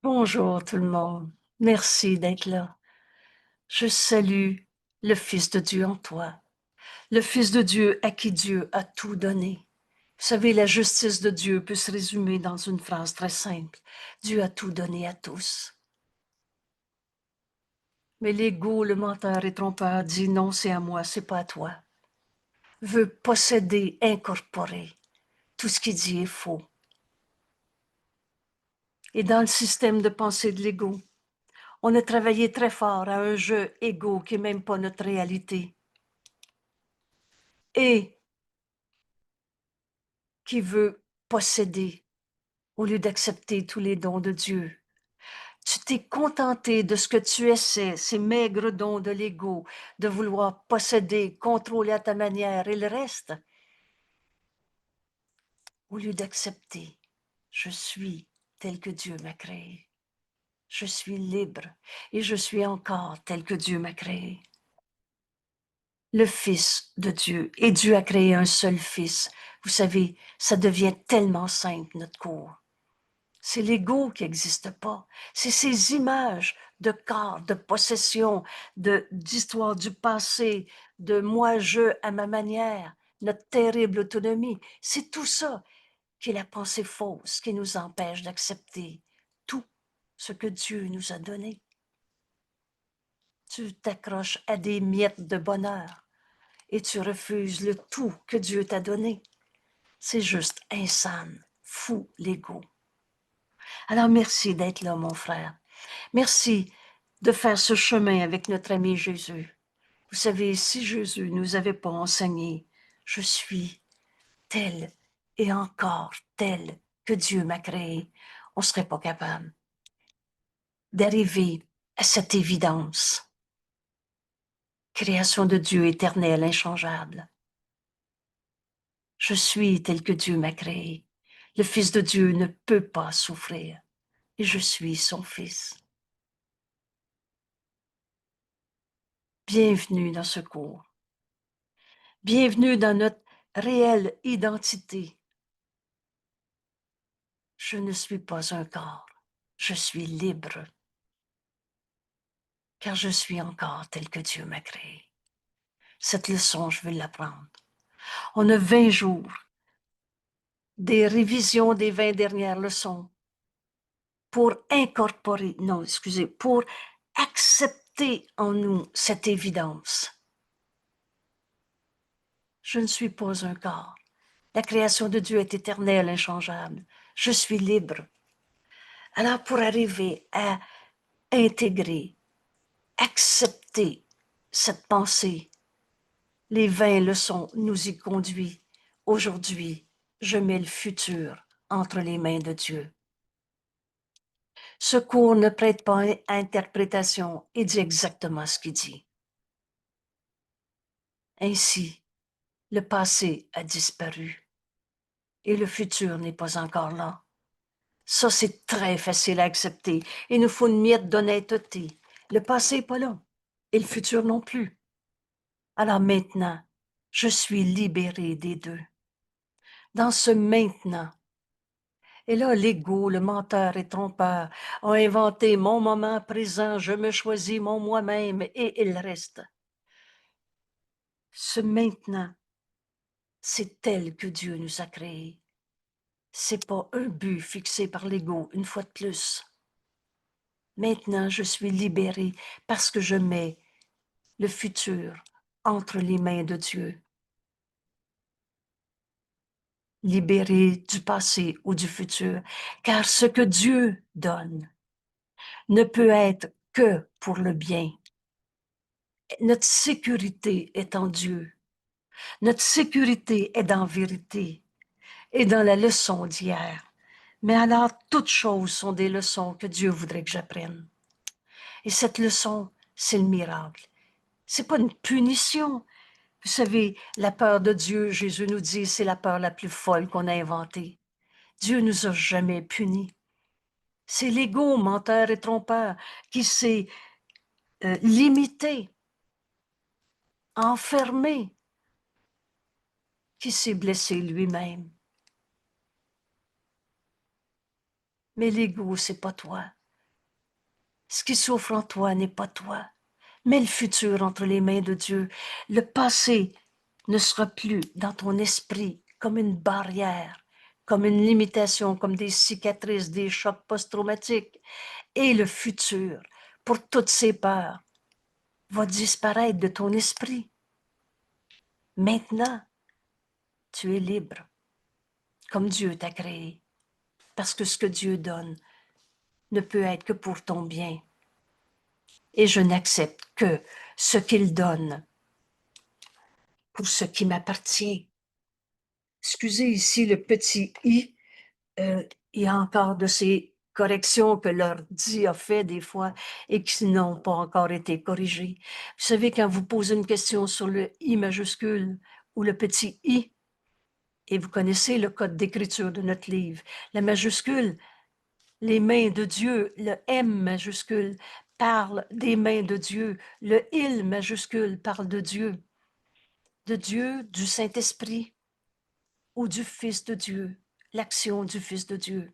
Bonjour tout le monde. Merci d'être là. Je salue le Fils de Dieu en toi, le Fils de Dieu à qui Dieu a tout donné. Vous savez, la justice de Dieu peut se résumer dans une phrase très simple. Dieu a tout donné à tous. Mais l'ego, le menteur et trompeur dit non, c'est à moi, c'est pas à toi. Veut posséder, incorporer. Tout ce qu'il dit est faux. Et dans le système de pensée de l'ego, on a travaillé très fort à un jeu égo qui n'est même pas notre réalité. Et qui veut posséder au lieu d'accepter tous les dons de Dieu. Tu t'es contenté de ce que tu essaies, ces maigres dons de l'ego, de vouloir posséder, contrôler à ta manière et le reste, au lieu d'accepter, je suis tel que Dieu m'a créé. Je suis libre et je suis encore tel que Dieu m'a créé. Le Fils de Dieu, et Dieu a créé un seul Fils. Vous savez, ça devient tellement simple, notre cours. C'est l'ego qui n'existe pas. C'est ces images de corps, de possession, d'histoire du passé, de moi-je à ma manière, notre terrible autonomie. C'est tout ça qui est la pensée fausse qui nous empêche d'accepter tout ce que Dieu nous a donné. Tu t'accroches à des miettes de bonheur et tu refuses le tout que Dieu t'a donné. C'est juste insane, fou l'ego. Alors merci d'être là, mon frère. Merci de faire ce chemin avec notre ami Jésus. Vous savez, si Jésus nous avait pas enseigné, je suis tel et encore tel que Dieu m'a créé, on ne serait pas capable d'arriver à cette évidence. Création de Dieu éternel, inchangeable. Je suis tel que Dieu m'a créé. Le Fils de Dieu ne peut pas souffrir et je suis son Fils. Bienvenue dans ce cours. Bienvenue dans notre réelle identité. Je ne suis pas un corps, je suis libre, car je suis encore tel que Dieu m'a créé. Cette leçon, je vais l'apprendre. On a 20 jours, des révisions des 20 dernières leçons pour incorporer, non, excusez, pour accepter en nous cette évidence. Je ne suis pas un corps. La création de Dieu est éternelle, inchangeable. Je suis libre. Alors, pour arriver à intégrer, accepter cette pensée, les 20 leçons nous y conduisent. Aujourd'hui, je mets le futur entre les mains de Dieu. Ce cours ne prête pas à interprétation et dit exactement ce qu'il dit. Ainsi, le passé a disparu et le futur n'est pas encore là. Ça, c'est très facile à accepter. Il nous faut une miette d'honnêteté. Le passé n'est pas là et le futur non plus. Alors maintenant, je suis libérée des deux. Dans ce maintenant, et là, l'ego, le menteur et trompeur ont inventé mon moment présent, je me choisis mon moi-même et il reste. Ce maintenant, c'est tel que Dieu nous a créés. C'est pas un but fixé par l'ego, une fois de plus. Maintenant, je suis libérée parce que je mets le futur entre les mains de Dieu. Libérée du passé ou du futur, car ce que Dieu donne ne peut être que pour le bien. Notre sécurité est en Dieu. Notre sécurité est dans la vérité et dans la leçon d'hier. Mais alors, toutes choses sont des leçons que Dieu voudrait que j'apprenne. Et cette leçon, c'est le miracle. C'est pas une punition. Vous savez, la peur de Dieu, Jésus nous dit, c'est la peur la plus folle qu'on a inventée. Dieu nous a jamais punis. C'est l'ego, menteur et trompeur, qui s'est limité, enfermé, qui s'est blessé lui-même. Mais l'ego, c'est pas toi. Ce qui souffre en toi n'est pas toi. Mets le futur entre les mains de Dieu. Le passé ne sera plus dans ton esprit comme une barrière, comme une limitation, comme des cicatrices, des chocs post-traumatiques. Et le futur, pour toutes ces peurs, va disparaître de ton esprit. Maintenant, tu es libre, comme Dieu t'a créé, parce que ce que Dieu donne ne peut être que pour ton bien. Et je n'accepte que ce qu'il donne pour ce qui m'appartient. Excusez ici le petit i, il y a encore de ces corrections que l'ordi a fait des fois et qui n'ont pas encore été corrigées. Vous savez, quand vous posez une question sur le i majuscule ou le petit i, et vous connaissez le code d'écriture de notre livre, la majuscule, les mains de Dieu, le M majuscule parle des mains de Dieu, le il majuscule parle de Dieu, du Saint-Esprit ou du Fils de Dieu, l'action du Fils de Dieu.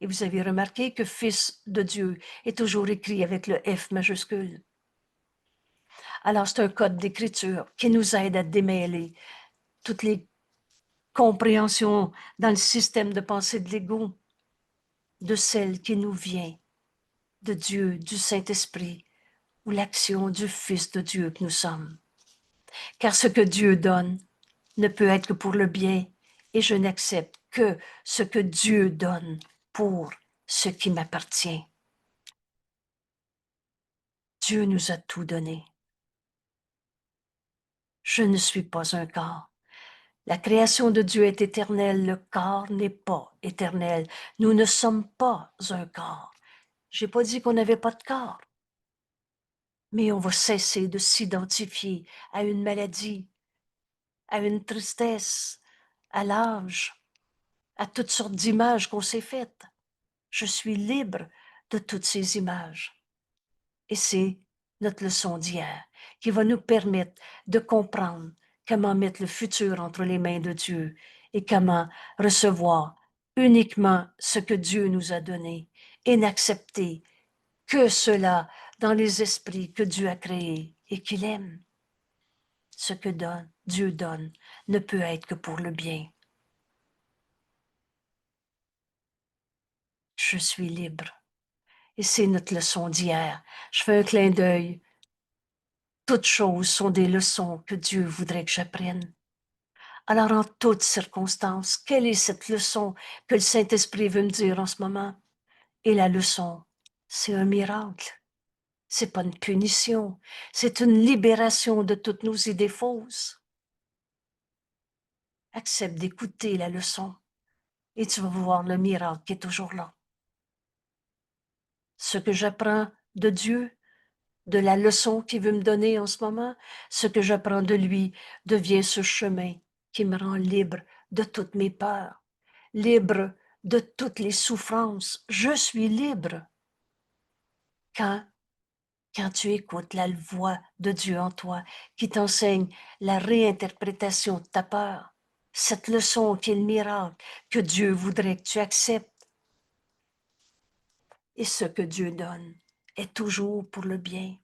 Et vous avez remarqué que Fils de Dieu est toujours écrit avec le F majuscule. Alors c'est un code d'écriture qui nous aide à démêler toutes les compréhensions dans le système de pensée de l'ego, de celle qui nous vient de Dieu, du Saint-Esprit, ou l'action du Fils de Dieu que nous sommes. Car ce que Dieu donne ne peut être que pour le bien, et je n'accepte que ce que Dieu donne pour ce qui m'appartient. Dieu nous a tout donné. Je ne suis pas un corps. La création de Dieu est éternelle, le corps n'est pas éternel. Nous ne sommes pas un corps. J'ai pas dit qu'on n'avait pas de corps, mais on va cesser de s'identifier à une maladie, à une tristesse, à l'âge, à toutes sortes d'images qu'on s'est faites. Je suis libre de toutes ces images. Et c'est notre leçon d'hier qui va nous permettre de comprendre comment mettre le futur entre les mains de Dieu et comment recevoir uniquement ce que Dieu nous a donné et n'accepter que cela dans les esprits que Dieu a créés et qu'il aime. Ce que Dieu donne ne peut être que pour le bien. Je suis libre. Et c'est notre leçon d'hier. Je fais un clin d'œil. Toutes choses sont des leçons que Dieu voudrait que j'apprenne. Alors, en toutes circonstances, quelle est cette leçon que le Saint-Esprit veut me dire en ce moment? Et la leçon, c'est un miracle. C'est pas une punition. C'est une libération de toutes nos idées fausses. Accepte d'écouter la leçon et tu vas voir le miracle qui est toujours là. Ce que j'apprends de Dieu, de la leçon qu'il veut me donner en ce moment, ce que j'apprends de lui devient ce chemin qui me rend libre de toutes mes peurs, libre de toutes les souffrances. Je suis libre quand, quand tu écoutes la voix de Dieu en toi qui t'enseigne la réinterprétation de ta peur, cette leçon qui est le miracle que Dieu voudrait que tu acceptes. Et ce que Dieu donne est toujours pour le bien.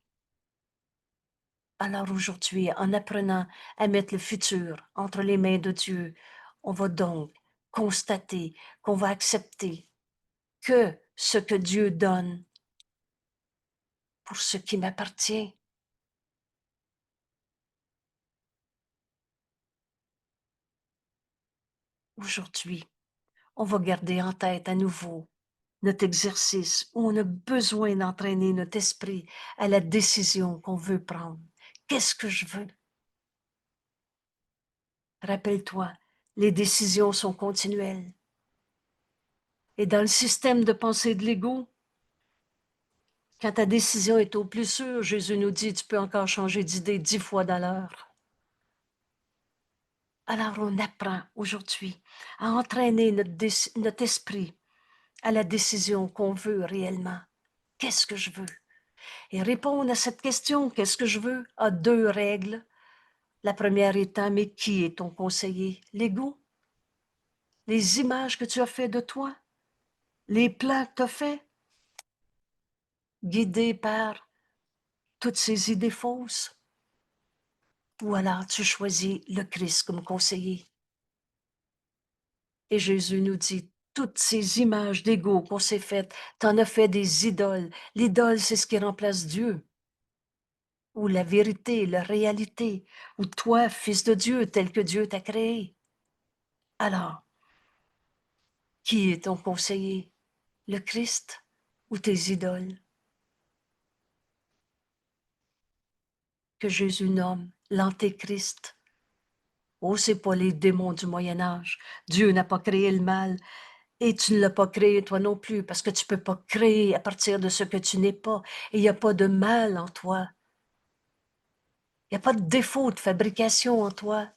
Alors aujourd'hui, en apprenant à mettre le futur entre les mains de Dieu, on va donc constater qu'on va accepter que ce que Dieu donne pour ce qui m'appartient. Aujourd'hui, on va garder en tête à nouveau notre exercice où on a besoin d'entraîner notre esprit à la décision qu'on veut prendre. Qu'est-ce que je veux? Rappelle-toi, les décisions sont continuelles. Et dans le système de pensée de l'ego, quand ta décision est au plus sûr, Jésus nous dit, tu peux encore changer d'idée 10 fois dans l'heure. Alors on apprend aujourd'hui à entraîner notre esprit à la décision qu'on veut réellement. Qu'est-ce que je veux? Et répondre à cette question, qu'est-ce que je veux, a deux règles. La première étant, mais qui est ton conseiller? L'ego? Les images que tu as fait de toi? Les plans que tu as faits? guidé par toutes ces idées fausses? Ou alors tu choisis le Christ comme conseiller? Et Jésus nous dit, toutes ces images d'ego qu'on s'est faites, t'en as fait des idoles. L'idole, c'est ce qui remplace Dieu. Ou la vérité, la réalité. Ou toi, fils de Dieu, tel que Dieu t'a créé. Alors, qui est ton conseiller? Le Christ ou tes idoles? Que Jésus nomme l'Antéchrist. Oh, c'est pas les démons du Moyen-Âge. Dieu n'a pas créé le mal. Et tu ne l'as pas créé toi non plus, parce que tu ne peux pas créer à partir de ce que tu n'es pas. Et il n'y a pas de mal en toi. Il n'y a pas de défaut de fabrication en toi.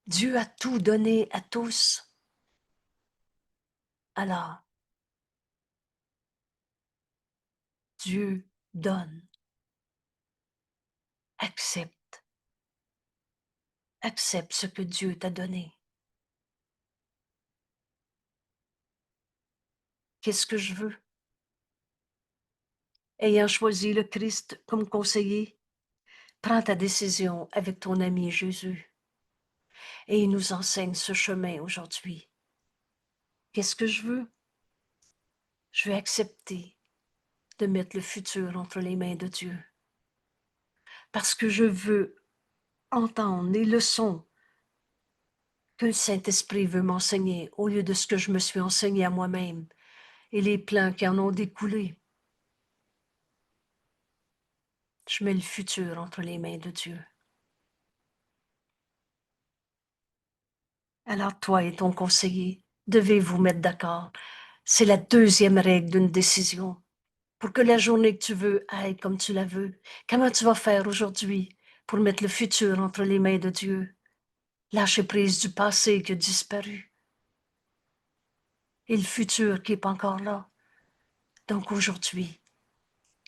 Dieu a tout donné à tous. Alors, Dieu donne. Accepte. Accepte ce que Dieu t'a donné. Qu'est-ce que je veux? Ayant choisi le Christ comme conseiller, prends ta décision avec ton ami Jésus. Et il nous enseigne ce chemin aujourd'hui. Qu'est-ce que je veux? Je vais accepter de mettre le futur entre les mains de Dieu. Parce que je veux entendre les leçons que le Saint-Esprit veut m'enseigner au lieu de ce que je me suis enseigné à moi-même et les plans qui en ont découlé. Je mets le futur entre les mains de Dieu. Alors toi et ton conseiller devez vous mettre d'accord. C'est la deuxième règle d'une décision. Pour que la journée que tu veux aille comme tu la veux, comment tu vas faire aujourd'hui pour mettre le futur entre les mains de Dieu? Lâcher prise du passé qui a disparu et le futur qui n'est pas encore là. Donc aujourd'hui,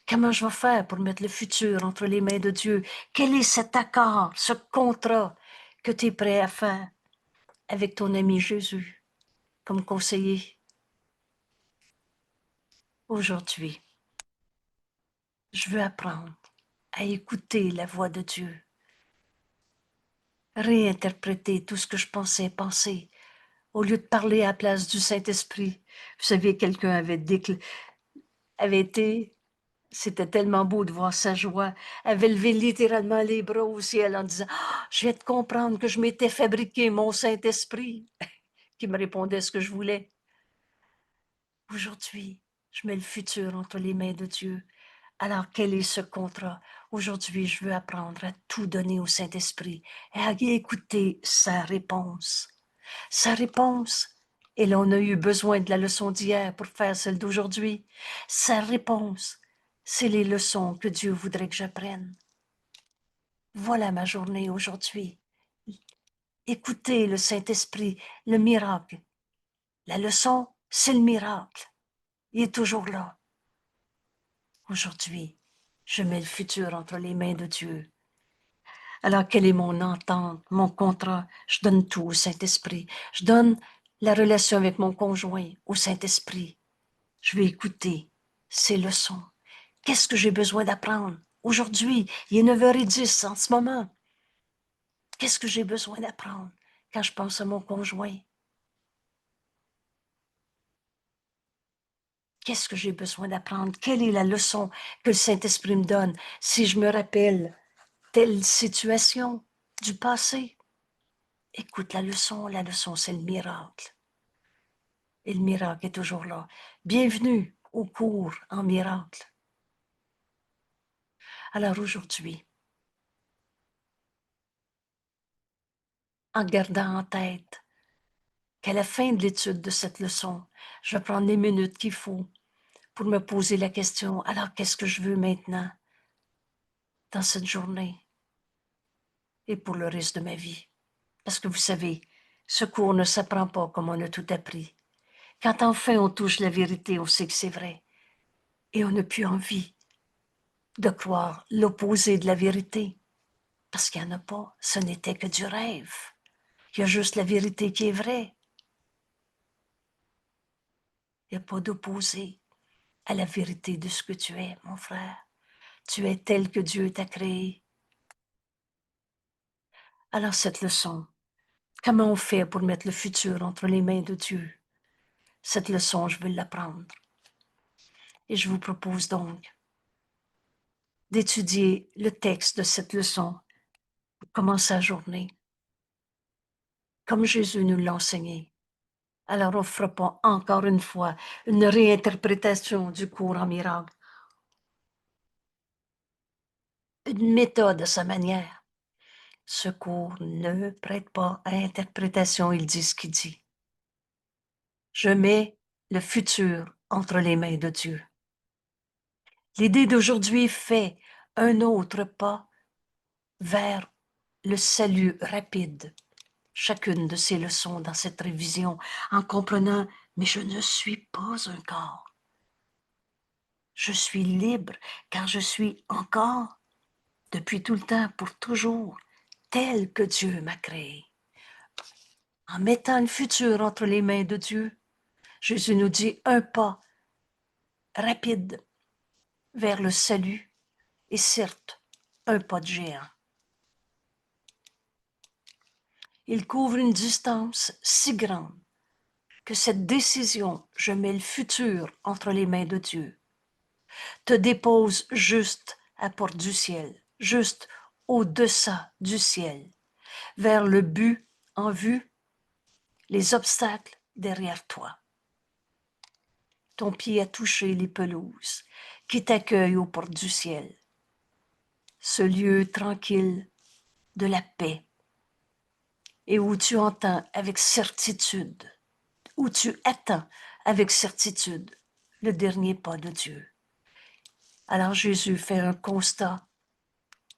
comment je vais faire pour mettre le futur entre les mains de Dieu? Quel est cet accord, ce contrat que tu es prêt à faire avec ton ami Jésus comme conseiller? Aujourd'hui, je veux apprendre à écouter la voix de Dieu, réinterpréter tout ce que je pensais penser, au lieu de parler à la place du Saint-Esprit. Vous savez, quelqu'un avait été, c'était tellement beau de voir sa joie, avait levé littéralement les bras au ciel en disant, ah, je viens de comprendre que je m'étais fabriqué mon Saint-Esprit, qui me répondait ce que je voulais. Aujourd'hui, je mets le futur entre les mains de Dieu. Alors, quel est ce contrat? Aujourd'hui, je veux apprendre à tout donner au Saint-Esprit et à écouter sa réponse. Sa réponse, et là, on a eu besoin de la leçon d'hier pour faire celle d'aujourd'hui. Sa réponse, c'est les leçons que Dieu voudrait que j'apprenne. Voilà ma journée aujourd'hui. Écoutez le Saint-Esprit, le miracle. La leçon, c'est le miracle. Il est toujours là. Aujourd'hui, je mets le futur entre les mains de Dieu. Alors, quelle est mon entente, mon contrat? Je donne tout au Saint-Esprit. Je donne la relation avec mon conjoint au Saint-Esprit. Je vais écouter ces leçons. Qu'est-ce que j'ai besoin d'apprendre? Aujourd'hui, il est 9h10 en ce moment. Qu'est-ce que j'ai besoin d'apprendre quand je pense à mon conjoint? Qu'est-ce que j'ai besoin d'apprendre? Quelle est la leçon que le Saint-Esprit me donne si je me rappelle telle situation du passé? Écoute la leçon, c'est le miracle. Et le miracle est toujours là. Bienvenue au cours en miracle. Alors aujourd'hui, en gardant en tête qu'à la fin de l'étude de cette leçon, je vais prendre les minutes qu'il faut pour me poser la question, alors qu'est-ce que je veux maintenant dans cette journée et pour le reste de ma vie? Parce que vous savez, ce cours ne s'apprend pas comme on a tout appris. Quand enfin on touche la vérité, on sait que c'est vrai. Et on n'a plus envie de croire l'opposé de la vérité. Parce qu'il n'y en a pas. Ce n'était que du rêve. Il y a juste la vérité qui est vraie. Il n'y a pas d'opposé. à la vérité de ce que tu es, mon frère. Tu es tel que Dieu t'a créé. Alors cette leçon, comment on fait pour mettre le futur entre les mains de Dieu? Cette leçon, je veux l'apprendre. Et je vous propose donc d'étudier le texte de cette leçon pour commencer la journée, comme Jésus nous l'a enseigné. Alors on ne fera pas encore une fois une réinterprétation du cours en miracle, une méthode à sa manière. Ce cours ne prête pas à interprétation, il dit ce qu'il dit. Je mets le futur entre les mains de Dieu. L'idée d'aujourd'hui fait un autre pas vers le salut rapide. Chacune de ces leçons dans cette révision, en comprenant, mais je ne suis pas un corps. Je suis libre car je suis encore, depuis tout le temps, pour toujours, tel que Dieu m'a créé. En mettant le futur entre les mains de Dieu, Jésus nous dit un pas rapide vers le salut et certes un pas de géant. Il couvre une distance si grande que cette décision, je mets le futur entre les mains de Dieu, te dépose juste à porte du ciel, juste au-deçà du ciel, vers le but en vue, les obstacles derrière toi. Ton pied a touché les pelouses qui t'accueillent aux portes du ciel. Ce lieu tranquille de la paix et où tu entends avec certitude, où tu attends avec certitude le dernier pas de Dieu. Alors Jésus fait un constat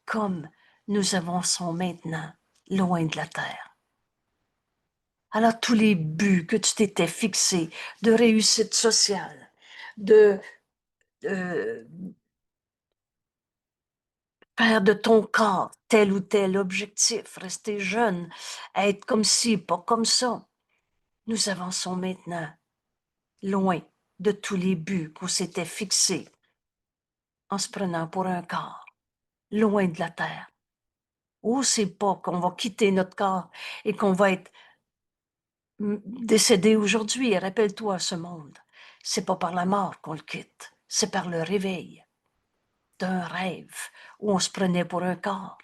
comme nous avançons maintenant loin de la terre. Alors tous les buts que tu t'étais fixés de réussite sociale, de faire de ton corps tel ou tel objectif, rester jeune, être comme ci, pas comme ça, nous avançons maintenant loin de tous les buts qu'on s'était fixés en se prenant pour un corps, loin de la terre. Oh, c'est pas qu'on va quitter notre corps et qu'on va être décédé aujourd'hui. Rappelle-toi ce monde. C'est pas par la mort qu'on le quitte, c'est par le réveil d'un rêve où on se prenait pour un corps.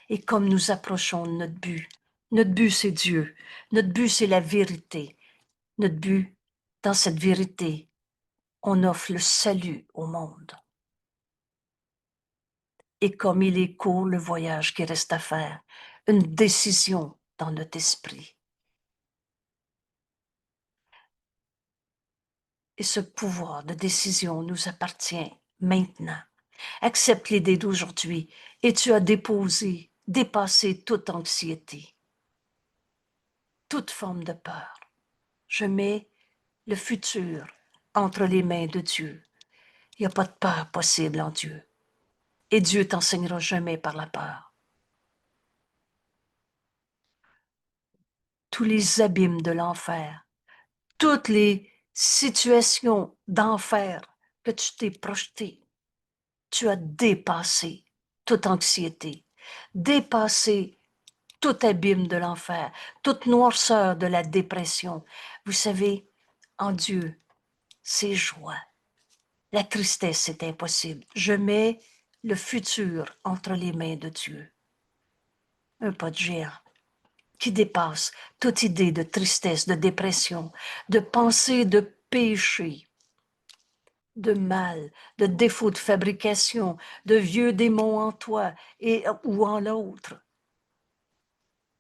Et comme nous approchons de notre but c'est Dieu, notre but c'est la vérité, notre but dans cette vérité, on offre le salut au monde. Et comme il est court le voyage qui reste à faire, une décision dans notre esprit. Et ce pouvoir de décision nous appartient maintenant. Accepte l'idée d'aujourd'hui et tu as dépassé toute anxiété, toute forme de peur. Je mets le futur entre les mains de Dieu. Il n'y a pas de peur possible en Dieu. Et Dieu t'enseignera jamais par la peur. Tous les abîmes de l'enfer, toutes les situations d'enfer que tu t'es projeté, tu as dépassé toute anxiété, dépassé tout abîme de l'enfer, toute noirceur de la dépression. Vous savez, en Dieu, c'est joie. La tristesse, c'est impossible. Je mets le futur entre les mains de Dieu. Un pas de géant qui dépasse toute idée de tristesse, de dépression, de pensée de péché, de mal, de défaut de fabrication, de vieux démons en toi ou en l'autre.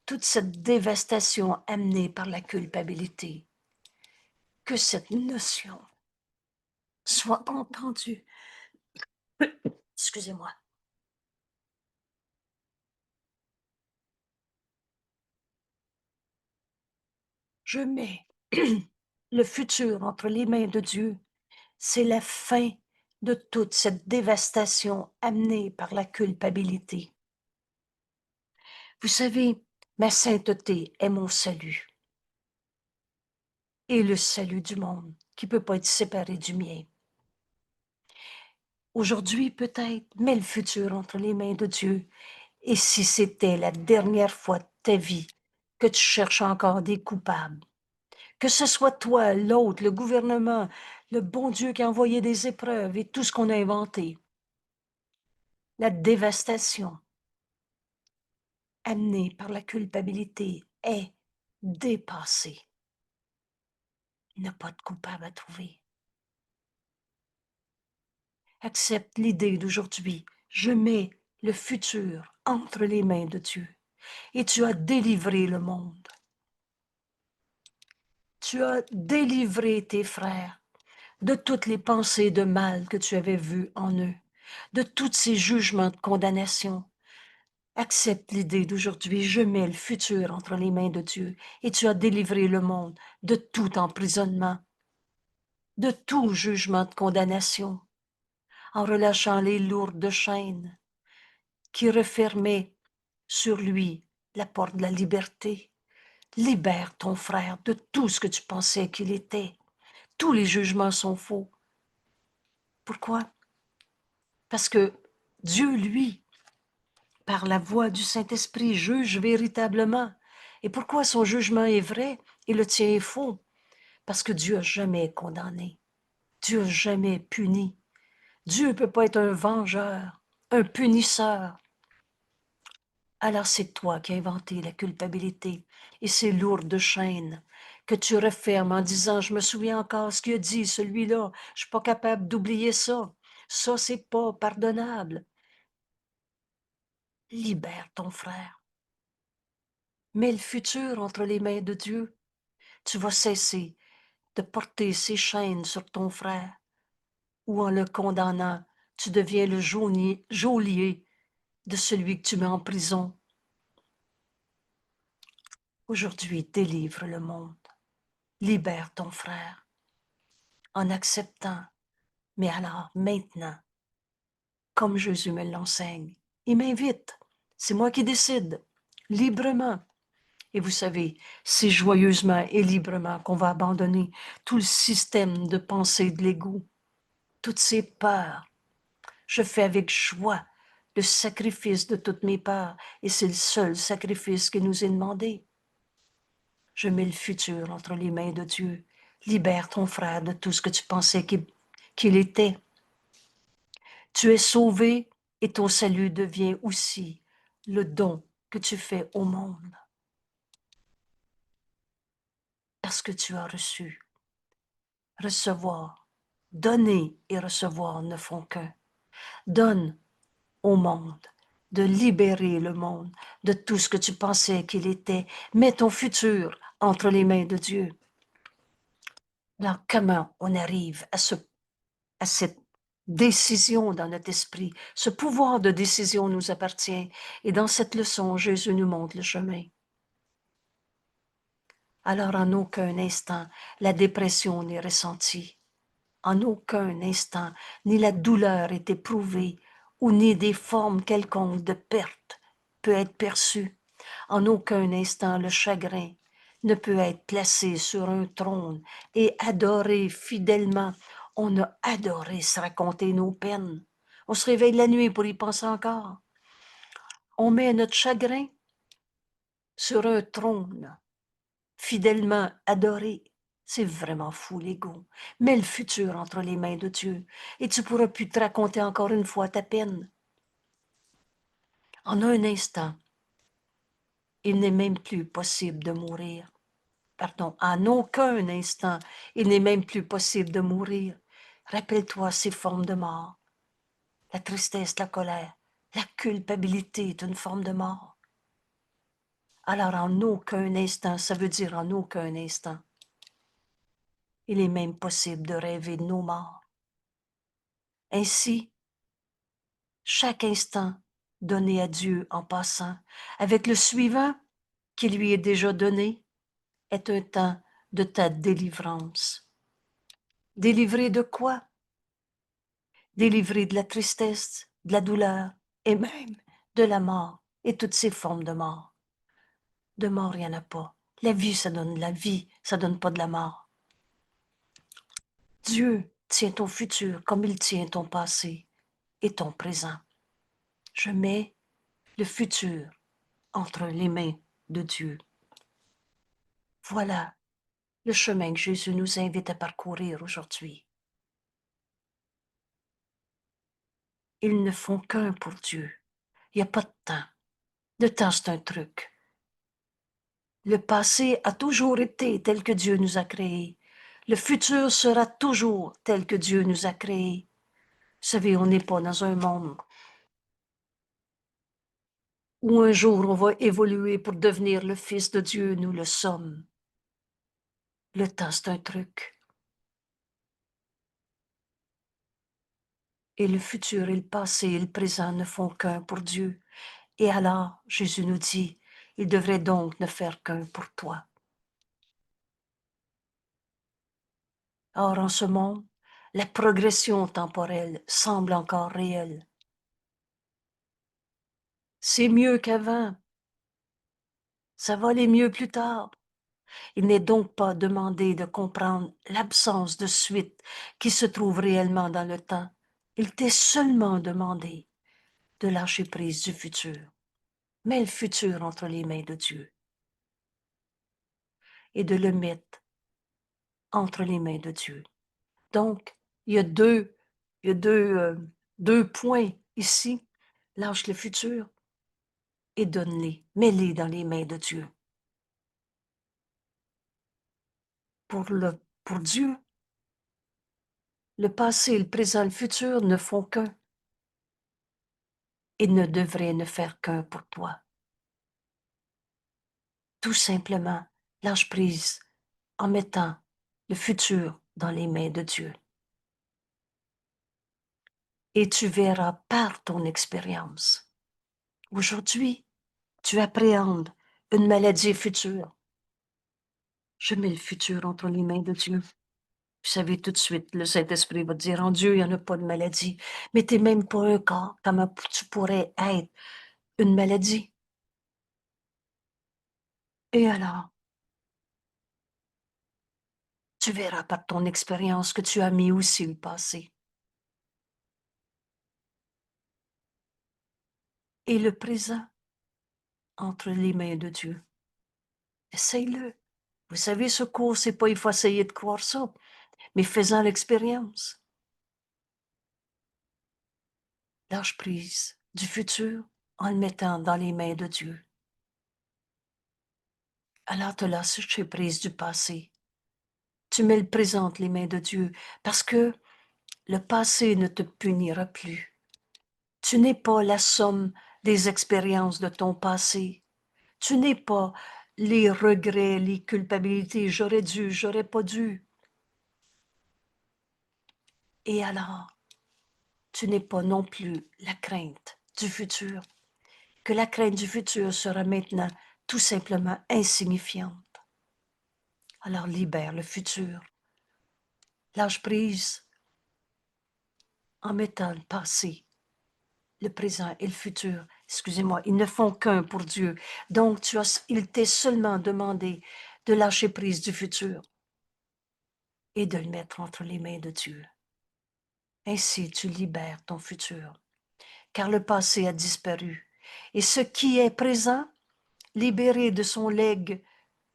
Toute cette dévastation amenée par la culpabilité. Que cette notion soit entendue. Excusez-moi. Je mets le futur entre les mains de Dieu. C'est la fin de toute cette dévastation amenée par la culpabilité. Vous savez, ma sainteté est mon salut et le salut du monde qui ne peut pas être séparé du mien. Aujourd'hui peut-être, mets le futur entre les mains de Dieu. Et si c'était la dernière fois de ta vie que tu cherches encore des coupables, que ce soit toi, l'autre, le gouvernement, le bon Dieu qui a envoyé des épreuves et tout ce qu'on a inventé, la dévastation amenée par la culpabilité est dépassée. Il n'y a pas de coupable à trouver. Accepte l'idée d'aujourd'hui. Je mets le futur entre les mains de Dieu et tu as délivré le monde. Tu as délivré tes frères de toutes les pensées de mal que tu avais vues en eux, de tous ces jugements de condamnation. Accepte l'idée d'aujourd'hui, je mets le futur entre les mains de Dieu et tu as délivré le monde de tout emprisonnement, de tout jugement de condamnation, en relâchant les lourdes chaînes qui refermaient sur lui la porte de la liberté. Libère ton frère de tout ce que tu pensais qu'il était. Tous les jugements sont faux. Pourquoi? Parce que Dieu, lui, par la voix du Saint-Esprit, juge véritablement. Et pourquoi son jugement est vrai et le tien est faux? Parce que Dieu n'a jamais condamné. Dieu n'a jamais puni. Dieu ne peut pas être un vengeur, un punisseur. Alors c'est toi qui as inventé la culpabilité et ces lourdes chaînes que tu refermes en disant, je me souviens encore ce qu'il a dit, celui-là, je suis pas capable d'oublier ça. Ça, c'est pas pardonnable. Libère ton frère. Mets le futur entre les mains de Dieu. Tu vas cesser de porter ces chaînes sur ton frère, ou en le condamnant, tu deviens le geôlier de celui que tu mets en prison. Aujourd'hui, délivre le monde. Libère ton frère en acceptant, mais alors maintenant, comme Jésus me l'enseigne, il m'invite. C'est moi qui décide, librement. Et vous savez, c'est joyeusement et librement qu'on va abandonner tout le système de pensée de l'ego, toutes ces peurs. Je fais avec joie le sacrifice de toutes mes peurs et c'est le seul sacrifice qui nous est demandé. Je mets le futur entre les mains de Dieu. Libère ton frère de tout ce que tu pensais qu'il était. Tu es sauvé et ton salut devient aussi le don que tu fais au monde. Parce que tu as reçu. Recevoir, donner et recevoir ne font qu'un. Donne au monde, de libérer le monde de tout ce que tu pensais qu'il était. Mets ton futur entre les mains de Dieu. Alors, comment on arrive à cette décision dans notre esprit? Ce pouvoir de décision nous appartient. Et dans cette leçon, Jésus nous montre le chemin. Alors, en aucun instant, la dépression n'est ressentie. En aucun instant, ni la douleur est éprouvée, ou ni des formes quelconques de perte peut être perçue. En aucun instant, le chagrin ne peut être placé sur un trône et adoré fidèlement. On a adoré se raconter nos peines. On se réveille la nuit pour y penser encore. On met notre chagrin sur un trône, fidèlement adoré. C'est vraiment fou, l'ego. Mets le futur entre les mains de Dieu et tu pourras plus te raconter encore une fois ta peine. En un instant, il n'est même plus possible de mourir. Pardon, en aucun instant, il n'est même plus possible de mourir. Rappelle-toi ces formes de mort. La tristesse, la colère, la culpabilité est une forme de mort. Alors en aucun instant, ça veut dire en aucun instant, il est même possible de rêver de nos morts. Ainsi, chaque instant donné à Dieu en passant, avec le suivant qui lui est déjà donné, est un temps de ta délivrance. Délivré de quoi? Délivré de la tristesse, de la douleur et même de la mort et toutes ces formes de mort. De mort, il n'y en a pas. La vie, ça donne de la vie, ça donne pas de la mort. Dieu tient ton futur comme il tient ton passé. et ton présent. Je mets le futur entre les mains de Dieu. Voilà le chemin que Jésus nous invite à parcourir aujourd'hui. Ils ne font qu'un pour Dieu. Il n'y a pas de temps. Le temps, c'est un truc. Le passé a toujours été tel que Dieu nous a créés. Le futur sera toujours tel que Dieu nous a créés. Vous savez, on n'est pas dans un monde où un jour on va évoluer pour devenir le Fils de Dieu. Nous le sommes. Le temps, c'est un truc. Et le futur et le passé et le présent ne font qu'un pour Dieu. Et alors, Jésus nous dit, il devrait donc ne faire qu'un pour toi. Or, en ce monde, la progression temporelle semble encore réelle. C'est mieux qu'avant. Ça va aller mieux plus tard. Il n'est donc pas demandé de comprendre l'absence de suite qui se trouve réellement dans le temps. Il t'est seulement demandé de lâcher prise du futur. Mets le futur entre les mains de Dieu et de le mettre entre les mains de Dieu. Donc, il y a deux points ici. Lâche le futur et donne-les, mets-les dans les mains de Dieu. Pour Dieu, le passé, le présent, le futur ne font qu'un et ne devraient ne faire qu'un pour toi. Tout simplement, lâche prise en mettant le futur dans les mains de Dieu. Et tu verras par ton expérience. Aujourd'hui, tu appréhendes une maladie future. Je mets le futur entre les mains de Dieu. Vous savez, tout de suite, le Saint-Esprit va te dire, en Dieu, il n'y en a pas de maladie. Mais tu n'es même pas un corps. Comment tu pourrais être une maladie? Et alors, tu verras par ton expérience que tu as mis aussi le passé. Et le présent entre les mains de Dieu. Essaye-le. Vous savez, ce cours, c'est pas il faut essayer de croire ça, mais faisant l'expérience. Lâche prise du futur en le mettant dans les mains de Dieu. Alors te lâcher prise du passé. Tu mets le présent entre les mains de Dieu parce que le passé ne te punira plus. Tu n'es pas la somme des expériences de ton passé. Tu n'es pas les regrets, les culpabilités. J'aurais dû, j'aurais pas dû. Et alors, tu n'es pas non plus la crainte du futur, que la crainte du futur sera maintenant tout simplement insignifiante. Alors libère le futur. Lâche prise en mettant le passé, le présent et le futur. Excusez-moi, ils ne font qu'un pour Dieu. Donc, il t'est seulement demandé de lâcher prise du futur et de le mettre entre les mains de Dieu. Ainsi, tu libères ton futur, car le passé a disparu. Et ce qui est présent, libéré de son legs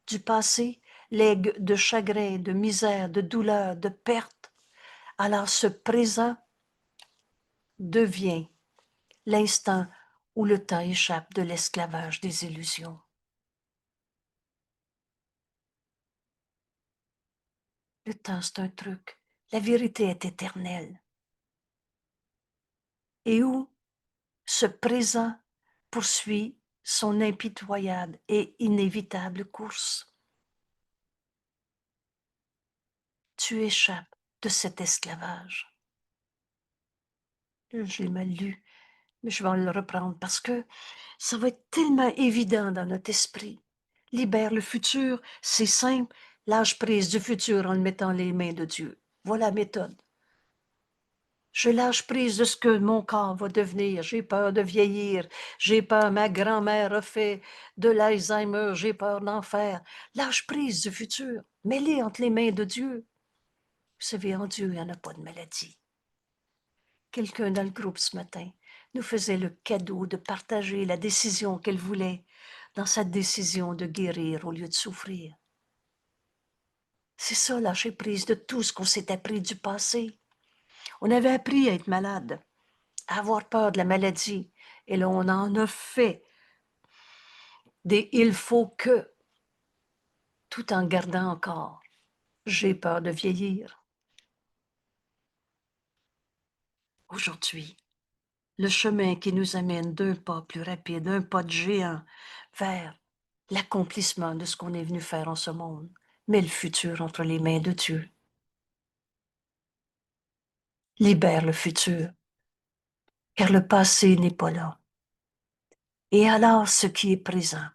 du passé, legs de chagrin, de misère, de douleur, de perte, alors ce présent devient l'instant où le temps échappe de l'esclavage des illusions. Le temps, c'est un truc. La vérité est éternelle. Et où ce présent poursuit son impitoyable et inévitable course. Tu échappes de cet esclavage. Je l'ai mal lu, mais je vais le reprendre parce que ça va être tellement évident dans notre esprit. Libère le futur, c'est simple. Lâche prise du futur en le mettant les mains de Dieu. Voilà la méthode. Je lâche prise de ce que mon corps va devenir. J'ai peur de vieillir. J'ai peur, ma grand-mère a fait de l'Alzheimer. J'ai peur d'en faire. Lâche prise du futur. Mets-les entre les mains de Dieu. Vous savez, en Dieu, il n'y en a pas de maladie. Quelqu'un dans le groupe ce matin nous faisait le cadeau de partager la décision qu'elle voulait dans sa décision de guérir au lieu de souffrir. C'est ça, lâcher prise de tout ce qu'on s'est appris du passé. On avait appris à être malade, à avoir peur de la maladie, et là, on en a fait des il faut que, tout en gardant encore. J'ai peur de vieillir. Aujourd'hui, le chemin qui nous amène d'un pas plus rapide, un pas de géant vers l'accomplissement de ce qu'on est venu faire en ce monde, mais le futur entre les mains de Dieu. Libère le futur, car le passé n'est pas là. Et alors ce qui est présent,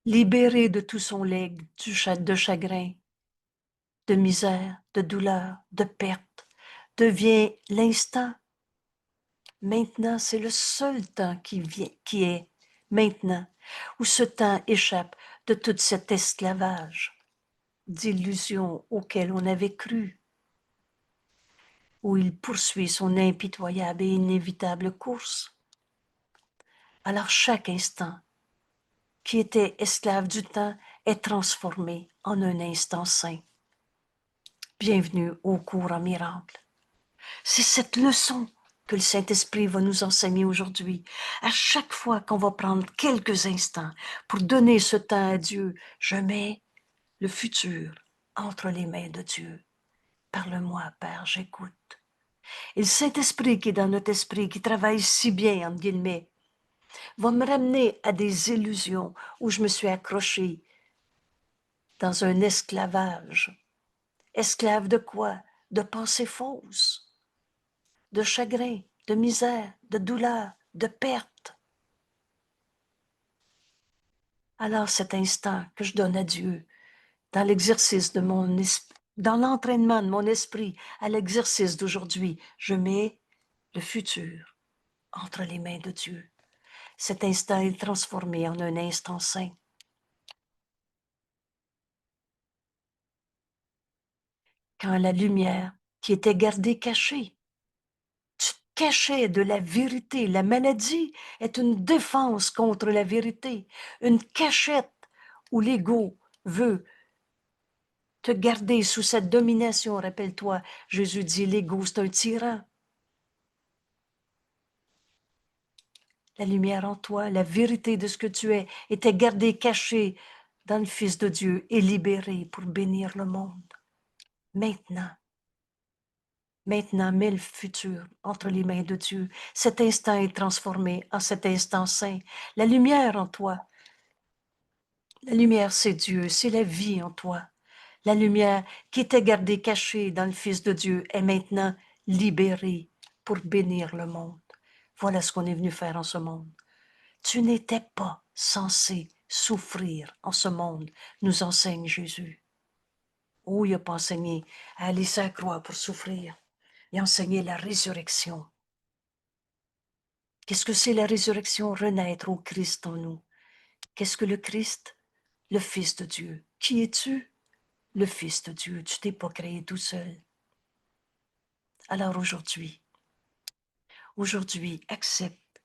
libéré de tout son legs de chagrin, de misère, de douleur, de perte, devient l'instant. Maintenant, c'est le seul temps qui est maintenant, où ce temps échappe de tout cet esclavage d'illusions auxquelles on avait cru, où il poursuit son impitoyable et inévitable course. Alors chaque instant qui était esclave du temps est transformé en un instant saint. Bienvenue au cours en miracle. C'est cette leçon que le Saint-Esprit va nous enseigner aujourd'hui. À chaque fois qu'on va prendre quelques instants pour donner ce temps à Dieu, je mets le futur entre les mains de Dieu. Parle-moi, Père, j'écoute. Et le Saint-Esprit qui est dans notre esprit, qui travaille si bien, entre guillemets, va me ramener à des illusions où je me suis accrochée dans un esclavage. Esclave de quoi? De pensées fausses, de chagrin, de misère, de douleur, de perte. Alors cet instant que je donne à Dieu, dans l'exercice de mon esprit, dans l'entraînement de mon esprit à l'exercice d'aujourd'hui, je mets le futur entre les mains de Dieu. Cet instant est transformé en un instant saint. Quand la lumière qui était gardée cachée, tu te cachais de la vérité. La maladie est une défense contre la vérité, une cachette où l'ego veut te garder sous sa domination. Rappelle-toi, Jésus dit, l'ego, c'est un tyran. La lumière en toi, la vérité de ce que tu es, était gardée cachée dans le Fils de Dieu et libérée pour bénir le monde. Maintenant, mets le futur entre les mains de Dieu. Cet instant est transformé en cet instant saint. La lumière en toi, la lumière c'est Dieu, c'est la vie en toi. La lumière qui était gardée cachée dans le Fils de Dieu est maintenant libérée pour bénir le monde. Voilà ce qu'on est venu faire en ce monde. Tu n'étais pas censé souffrir en ce monde, nous enseigne Jésus. Oh, il n'a pas enseigné à aller sur la croix pour souffrir. Il a enseigné la résurrection. Qu'est-ce que c'est la résurrection? Renaître au Christ en nous. Qu'est-ce que le Christ? Le Fils de Dieu. Qui es-tu? Le Fils de Dieu. Tu t'es pas créé tout seul. Alors aujourd'hui, accepte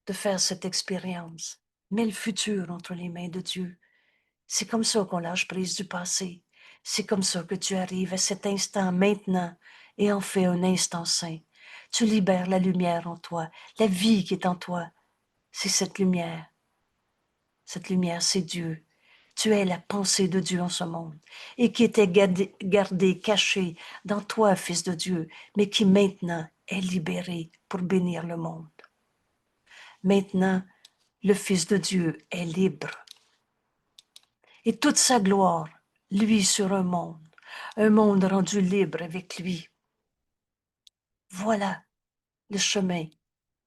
de faire cette expérience. Mets le futur entre les mains de Dieu. C'est comme ça qu'on lâche prise du passé. C'est comme ça que tu arrives à cet instant maintenant et en fais un instant saint. Tu libères la lumière en toi. La vie qui est en toi, c'est cette lumière. Cette lumière, c'est Dieu. Tu es la pensée de Dieu en ce monde et qui était gardée, cachée dans toi, Fils de Dieu, mais qui maintenant est libérée pour bénir le monde. Maintenant, le Fils de Dieu est libre. Et toute sa gloire, lui sur un monde rendu libre avec lui. Voilà le chemin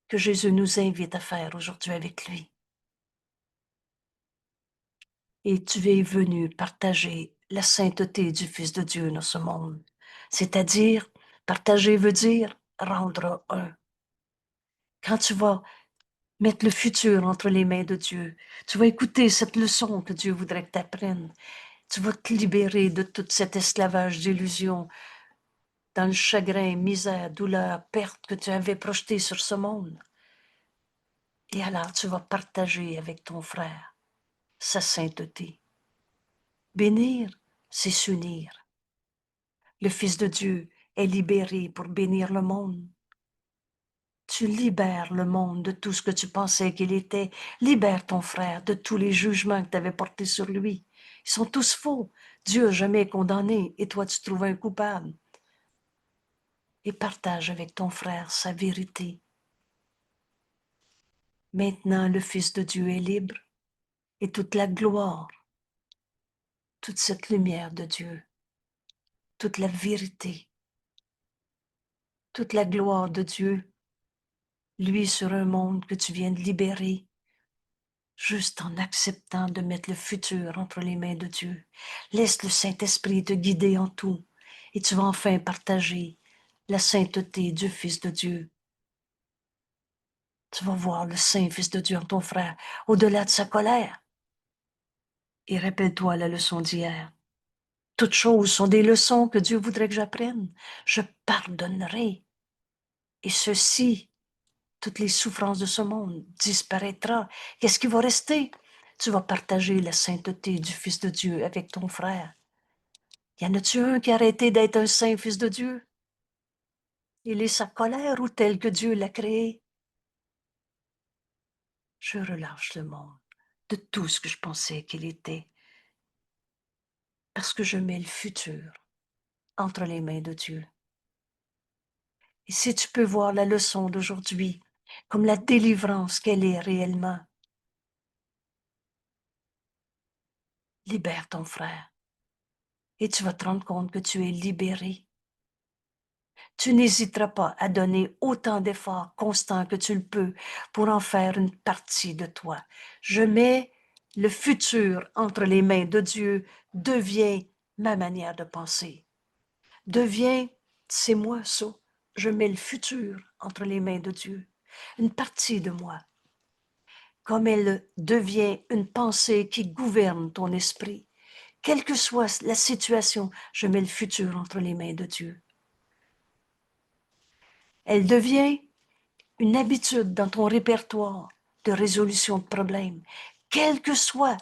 que Jésus nous invite à faire aujourd'hui avec lui. Et tu es venu partager la sainteté du Fils de Dieu dans ce monde. C'est-à-dire, partager veut dire rendre un. Quand tu vas mettre le futur entre les mains de Dieu, tu vas écouter cette leçon que Dieu voudrait que tu apprennes. Tu vas te libérer de tout cet esclavage d'illusions dans le chagrin, misère, douleur, perte que tu avais projeté sur ce monde. Et alors tu vas partager avec ton frère sa sainteté. Bénir, c'est s'unir. Le Fils de Dieu est libéré pour bénir le monde. Tu libères le monde de tout ce que tu pensais qu'il était. Libère ton frère de tous les jugements que tu avais portés sur lui. Ils sont tous faux. Dieu n'a jamais condamné et toi tu trouves un coupable. Et partage avec ton frère sa vérité. Maintenant, le Fils de Dieu est libre et toute la gloire, toute cette lumière de Dieu, toute la vérité, toute la gloire de Dieu, lui sur un monde que tu viens de libérer, juste en acceptant de mettre le futur entre les mains de Dieu. Laisse le Saint-Esprit te guider en tout et tu vas enfin partager la sainteté du Fils de Dieu. Tu vas voir le Saint Fils de Dieu en ton frère, au-delà de sa colère. Et rappelle-toi la leçon d'hier. Toutes choses sont des leçons que Dieu voudrait que j'apprenne. Je pardonnerai. Et ceci, toutes les souffrances de ce monde disparaîtra. Qu'est-ce qui va rester? Tu vas partager la sainteté du Fils de Dieu avec ton frère. Y en a-tu un qui a arrêté d'être un saint Fils de Dieu? Il est sa colère ou tel que Dieu l'a créé? Je relâche le monde de tout ce que je pensais qu'il était, parce que je mets le futur entre les mains de Dieu. Et si tu peux voir la leçon d'aujourd'hui comme la délivrance qu'elle est réellement, libère ton frère et tu vas te rendre compte que tu es libéré. Tu n'hésiteras pas à donner autant d'efforts constants que tu le peux pour en faire une partie de toi. Je mets le futur entre les mains de Dieu, devient ma manière de penser. Devient, c'est moi ça. Je mets le futur entre les mains de Dieu, une partie de moi. Comme elle devient une pensée qui gouverne ton esprit. Quelle que soit la situation, je mets le futur entre les mains de Dieu. Elle devient une habitude dans ton répertoire de résolution de problèmes. Quel que soit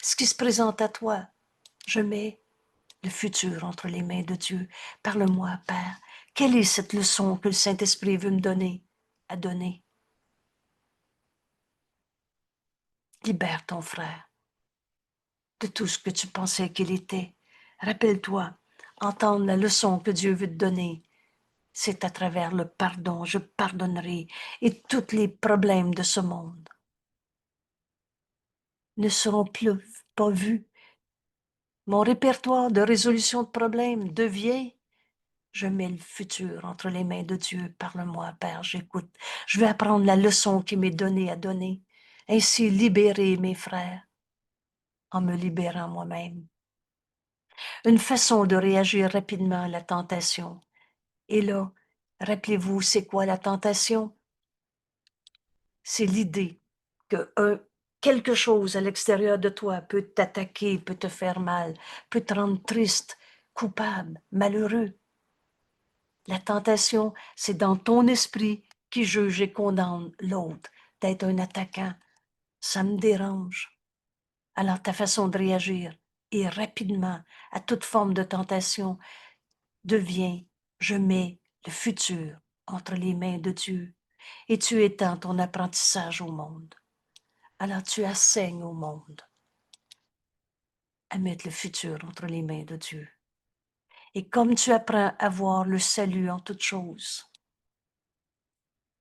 ce qui se présente à toi, je mets le futur entre les mains de Dieu. Parle-moi, Père. Quelle est cette leçon que le Saint-Esprit veut me donner à donner? Libère ton frère de tout ce que tu pensais qu'il était. Rappelle-toi, entendre la leçon que Dieu veut te donner, c'est à travers le pardon. Je pardonnerai et tous les problèmes de ce monde ne seront plus pas vus. Mon répertoire de résolution de problèmes devient, je mets le futur entre les mains de Dieu. Parle-moi, Père, j'écoute. Je vais apprendre la leçon qui m'est donnée à donner. Ainsi libérer mes frères en me libérant moi-même. Une façon de réagir rapidement à la tentation. Et là, rappelez-vous, c'est quoi la tentation? C'est l'idée que quelque chose à l'extérieur de toi peut t'attaquer, peut te faire mal, peut te rendre triste, coupable, malheureux. La tentation, c'est dans ton esprit qui juge et condamne l'autre d'être un attaquant. Ça me dérange. Alors ta façon de réagir et rapidement à toute forme de tentation devient, je mets le futur entre les mains de Dieu et tu étends ton apprentissage au monde. Alors tu enseignes au monde à mettre le futur entre les mains de Dieu. Et comme tu apprends à voir le salut en toutes choses,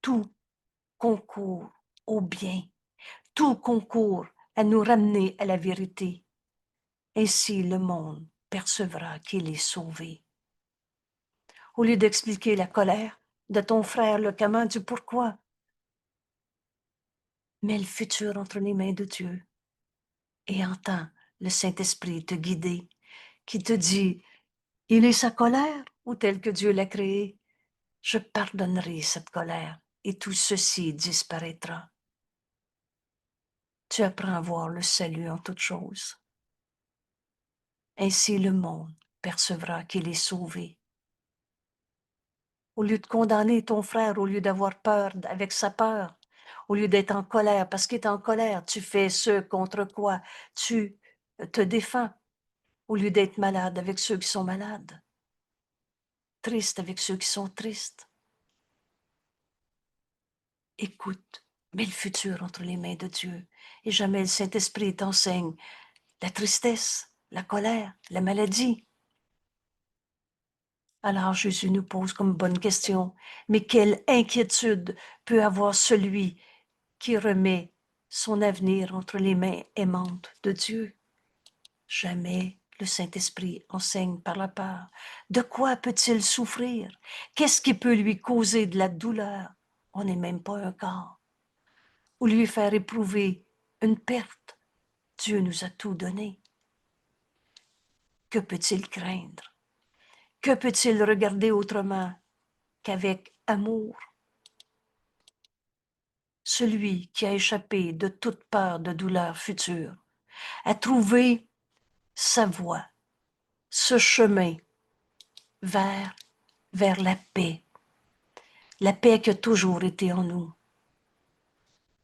tout concourt au bien, tout concourt à nous ramener à la vérité. Ainsi le monde percevra qu'il est sauvé. Au lieu d'expliquer la colère de ton frère, le comment du pourquoi, mets le futur entre les mains de Dieu et entends le Saint-Esprit te guider, qui te dit, il est sa colère ou tel que Dieu l'a créé, je pardonnerai cette colère et tout ceci disparaîtra. Tu apprends à voir le salut en toutes choses. Ainsi le monde percevra qu'il est sauvé. Au lieu de condamner ton frère, au lieu d'avoir peur avec sa peur, au lieu d'être en colère, parce qu'il est en colère, tu fais ce contre quoi tu te défends, au lieu d'être malade avec ceux qui sont malades, triste avec ceux qui sont tristes. Écoute, mets le futur entre les mains de Dieu et jamais le Saint-Esprit t'enseigne la tristesse, la colère, la maladie. Alors Jésus nous pose comme bonne question, mais quelle inquiétude peut avoir celui qui remet son avenir entre les mains aimantes de Dieu? Jamais le Saint-Esprit enseigne par la peur. De quoi peut-il souffrir? Qu'est-ce qui peut lui causer de la douleur? On n'est même pas un corps. Ou lui faire éprouver une perte. Dieu nous a tout donné. Que peut-il craindre? Que peut-il regarder autrement qu'avec amour? Celui qui a échappé de toute peur de douleur future a trouvé sa voie, ce chemin vers la paix qui a toujours été en nous.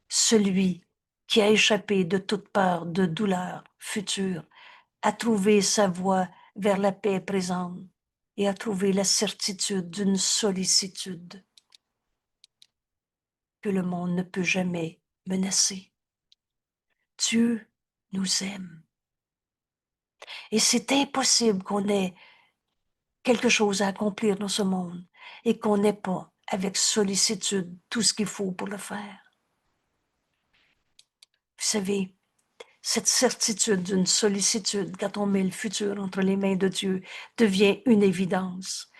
Celui qui a échappé de toute peur de douleur future a trouvé sa voie vers la paix présente et a trouvé la certitude d'une sollicitude que le monde ne peut jamais menacer. Dieu nous aime. Et c'est impossible qu'on ait quelque chose à accomplir dans ce monde et qu'on n'ait pas avec sollicitude tout ce qu'il faut pour le faire. Vous savez, cette certitude d'une sollicitude, quand on met le futur entre les mains de Dieu, devient une évidence.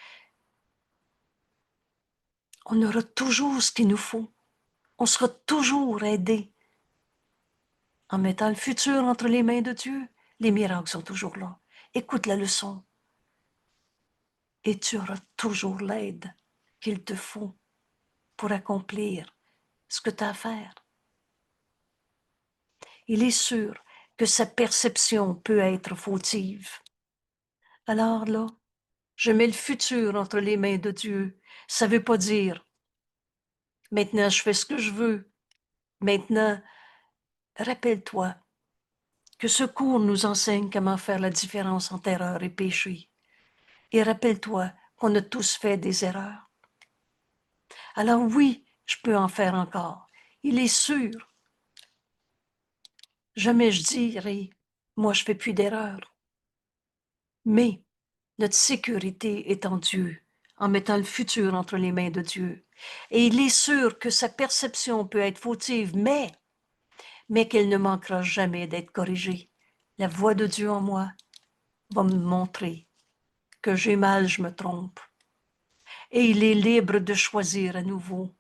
On aura toujours ce qu'il nous faut. On sera toujours aidé. En mettant le futur entre les mains de Dieu, les miracles sont toujours là. Écoute la leçon. Et tu auras toujours l'aide qu'il te faut pour accomplir ce que tu as à faire. Il est sûr que sa perception peut être fautive. Alors là, je mets le futur entre les mains de Dieu. Ça ne veut pas dire maintenant je fais ce que je veux. Maintenant, rappelle-toi que ce cours nous enseigne comment faire la différence entre erreur et péché. Et rappelle-toi qu'on a tous fait des erreurs. Alors oui, je peux en faire encore. Il est sûr. Jamais je dirai, moi je fais plus d'erreurs. Mais notre sécurité est en Dieu, en mettant le futur entre les mains de Dieu. Et il est sûr que sa perception peut être fautive, mais qu'elle ne manquera jamais d'être corrigée. La voix de Dieu en moi va me montrer que j'ai mal, je me trompe. Et il est libre de choisir à nouveau.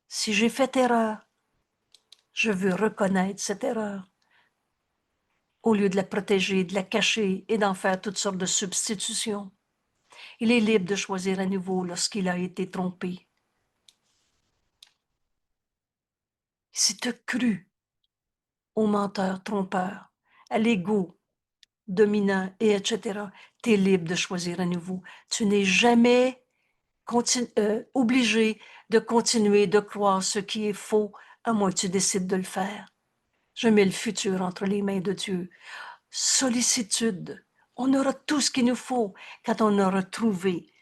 Si j'ai fait erreur, je veux reconnaître cette erreur. Au lieu de la protéger, de la cacher et d'en faire toutes sortes de substitutions. Il est libre de choisir à nouveau lorsqu'il a été trompé. Si tu as cru au menteur trompeur, à l'ego dominant, et etc., tu es libre de choisir à nouveau. Tu n'es jamais obligé de continuer de croire ce qui est faux, à moins que tu décides de le faire. Je mets le futur entre les mains de Dieu. Sollicitude. On aura tout ce qu'il nous faut quand on aura trouvé,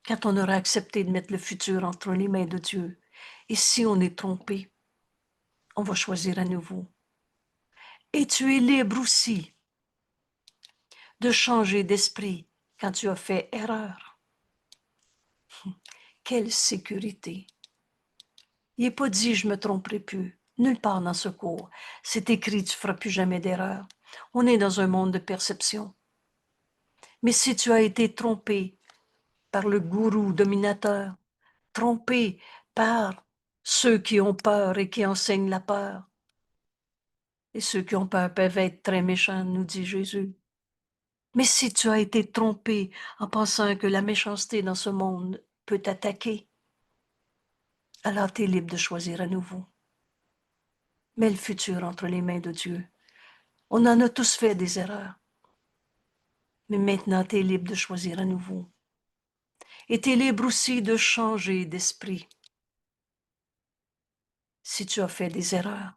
quand on aura accepté de mettre le futur entre les mains de Dieu. Et si on est trompé, on va choisir à nouveau. Et tu es libre aussi de changer d'esprit quand tu as fait erreur. Quelle sécurité! Il n'est pas dit « je me tromperai plus ». Nulle part dans ce cours. C'est écrit « tu ne feras plus jamais d'erreur ». On est dans un monde de perception. Mais si tu as été trompé par le gourou dominateur, trompé par ceux qui ont peur et qui enseignent la peur, et ceux qui ont peur peuvent être très méchants, nous dit Jésus. Mais si tu as été trompé en pensant que la méchanceté dans ce monde peut t'attaquer, alors tu es libre de choisir à nouveau. Mets le futur entre les mains de Dieu. On en a tous fait des erreurs. Mais maintenant, tu es libre de choisir à nouveau. Et tu es libre aussi de changer d'esprit si tu as fait des erreurs.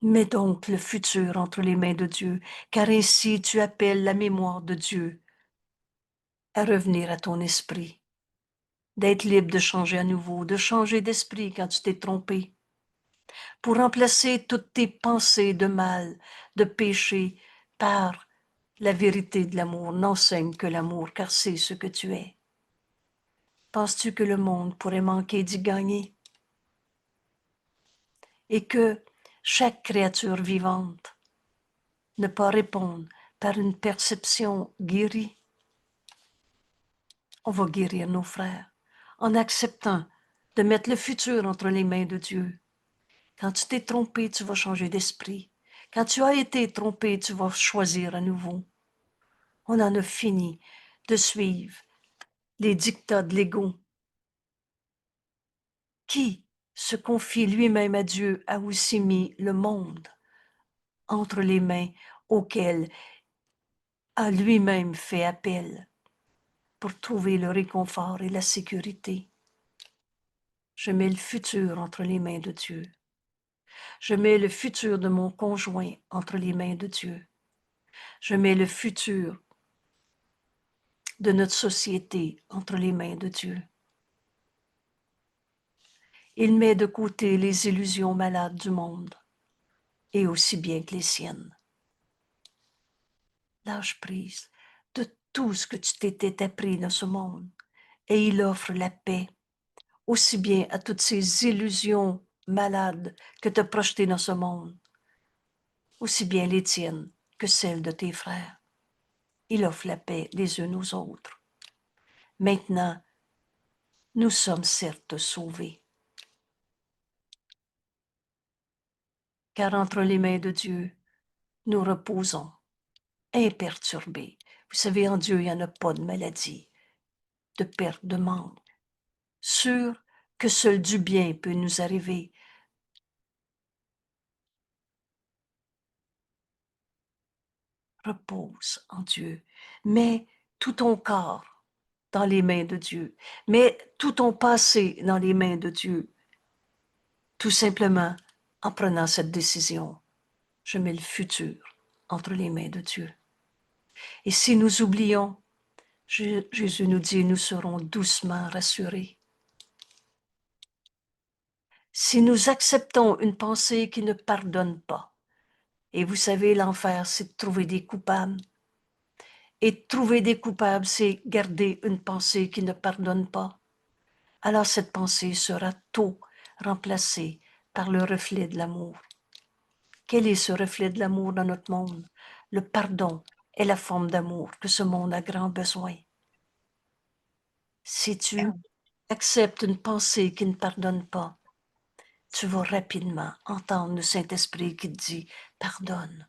Mets donc le futur entre les mains de Dieu, car ainsi tu appelles la mémoire de Dieu à revenir à ton esprit, d'être libre de changer à nouveau, de changer d'esprit quand tu t'es trompé, pour remplacer toutes tes pensées de mal, de péché, par la vérité de l'amour. N'enseigne que l'amour, car c'est ce que tu es. Penses-tu que le monde pourrait manquer d'y gagner? Et que chaque créature vivante ne pas répondre par une perception guérie? On va guérir nos frères en acceptant de mettre le futur entre les mains de Dieu. Quand tu t'es trompé, tu vas changer d'esprit. Quand tu as été trompé, tu vas choisir à nouveau. On en a fini de suivre les dictats de l'ego. Qui se confie lui-même à Dieu a aussi mis le monde entre les mains auxquelles a lui-même fait appel pour trouver le réconfort et la sécurité. Je mets le futur entre les mains de Dieu. Je mets le futur de mon conjoint entre les mains de Dieu. Je mets le futur de notre société entre les mains de Dieu. Il met de côté les illusions malades du monde, et aussi bien que les siennes. Lâche prise de tout ce que tu t'étais appris dans ce monde, et il offre la paix, aussi bien à toutes ces illusions malades que tu as projetées dans ce monde, aussi bien les tiennes que celles de tes frères. Il offre la paix les uns aux autres. Maintenant, nous sommes certes sauvés, car entre les mains de Dieu, nous reposons, imperturbés. Vous savez, en Dieu, il n'y en a pas de maladie, de perte, de manque. Sûr que seul du bien peut nous arriver. Repose en Dieu. Mets tout ton corps dans les mains de Dieu. Mets tout ton passé dans les mains de Dieu. Tout simplement en prenant cette décision. Je mets le futur entre les mains de Dieu. Et si nous oublions, Jésus nous dit, nous serons doucement rassurés. Si nous acceptons une pensée qui ne pardonne pas, et vous savez, l'enfer, c'est de trouver des coupables, et trouver des coupables, c'est garder une pensée qui ne pardonne pas, alors cette pensée sera tôt remplacée par le reflet de l'amour. Quel est ce reflet de l'amour dans notre monde? Le pardon est la forme d'amour que ce monde a grand besoin. Si tu acceptes une pensée qui ne pardonne pas, tu vas rapidement entendre le Saint-Esprit qui te dit « pardonne »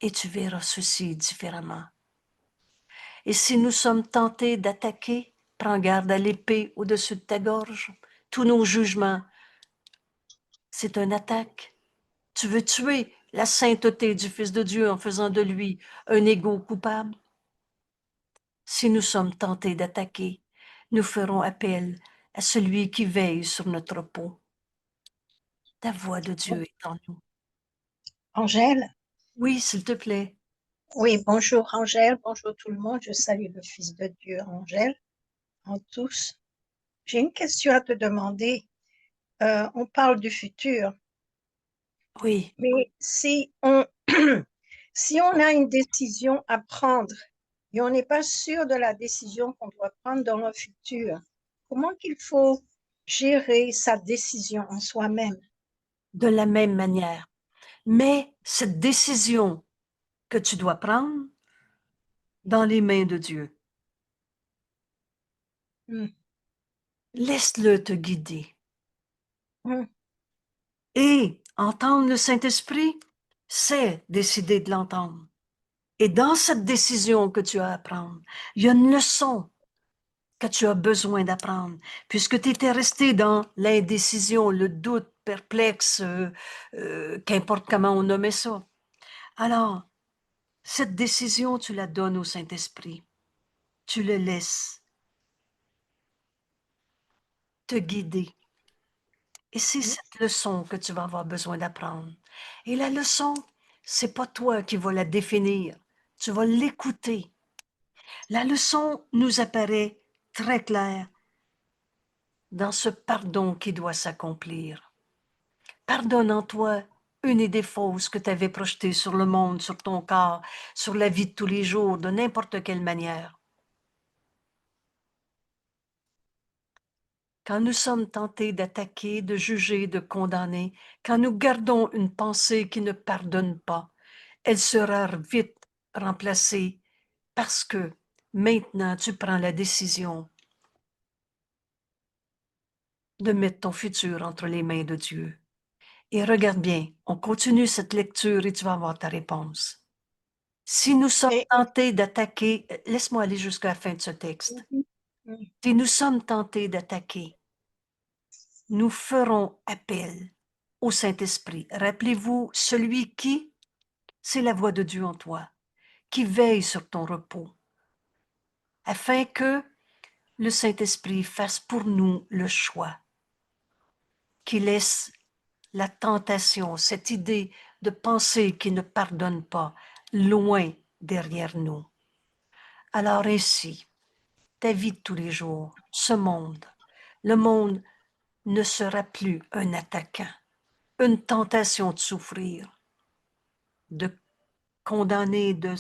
et tu verras ceci différemment. Et si nous sommes tentés d'attaquer, prends garde à l'épée au-dessus de ta gorge. Tous nos jugements, c'est une attaque. Tu veux tuer la sainteté du Fils de Dieu en faisant de lui un égo coupable? Si nous sommes tentés d'attaquer, nous ferons appel à celui qui veille sur notre peau. La voix de Dieu est en nous. Angèle? Oui, s'il te plaît. Oui, bonjour Angèle, bonjour tout le monde, je salue le Fils de Dieu, Angèle, en tous. J'ai une question à te demander. On parle du futur, Oui, mais si on, si on a une décision à prendre et on n'est pas sûr de la décision qu'on doit prendre dans le futur, comment qu'il faut gérer sa décision en soi-même? de la même manière. Mais cette décision que tu dois prendre dans les mains de Dieu, Hum, laisse-le te guider. hum, Et entendre le Saint-Esprit, c'est décider de l'entendre. Et dans cette décision que tu as à prendre, il y a une leçon que tu as besoin d'apprendre, puisque tu étais resté dans l'indécision, le doute, perplexe, qu'importe comment on nommait ça. Alors, Cette décision, tu la donnes au Saint-Esprit. Tu le laisses te guider. Et c'est cette leçon que tu vas avoir besoin d'apprendre. Et la leçon, c'est pas toi qui vas la définir. Tu vas l'écouter. La leçon nous apparaît très claire dans ce pardon qui doit s'accomplir. Pardonne en toi une idée fausse que tu avais projetée sur le monde, sur ton corps, sur la vie de tous les jours, de n'importe quelle manière. Quand nous sommes tentés d'attaquer, de juger, de condamner, quand nous gardons une pensée qui ne pardonne pas, elle sera vite remplacée parce que maintenant tu prends la décision de mettre ton futur entre les mains de Dieu. Et regarde bien, on continue cette lecture et tu vas avoir ta réponse. Si nous sommes Et, tentés d'attaquer, laisse-moi aller jusqu'à la fin de ce texte. Si nous sommes tentés d'attaquer, nous ferons appel au Saint-Esprit. Rappelez-vous, celui qui, c'est la voix de Dieu en toi, qui veille sur ton repos, afin que le Saint-Esprit fasse pour nous le choix, qui laisse la tentation, cette idée de penser qui ne pardonne pas, loin derrière nous. Alors ainsi, ta vie de tous les jours, ce monde, le monde ne sera plus un attaquant, une tentation de souffrir, de condamner, de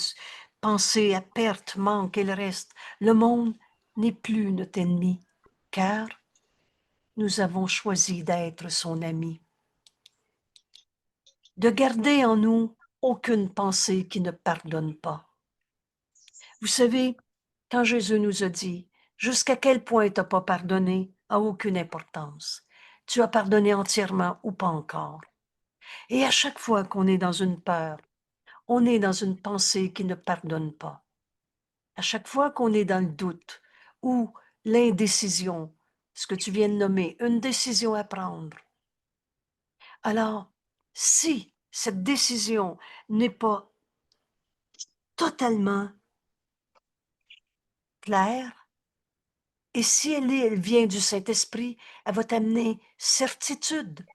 penser à perte, manque et le reste. Le monde n'est plus notre ennemi, car nous avons choisi d'être son ami. De garder en nous aucune pensée qui ne pardonne pas. Vous savez, quand Jésus nous a dit « Jusqu'à quel point tu n'as pas pardonné a aucune importance. Tu as pardonné entièrement ou pas encore. » Et à chaque fois qu'on est dans une peur, on est dans une pensée qui ne pardonne pas. À chaque fois qu'on est dans le doute ou l'indécision, ce que tu viens de nommer, une décision à prendre. Alors, si cette décision n'est pas totalement claire, et si elle vient du Saint-Esprit, elle va t'amener certitude,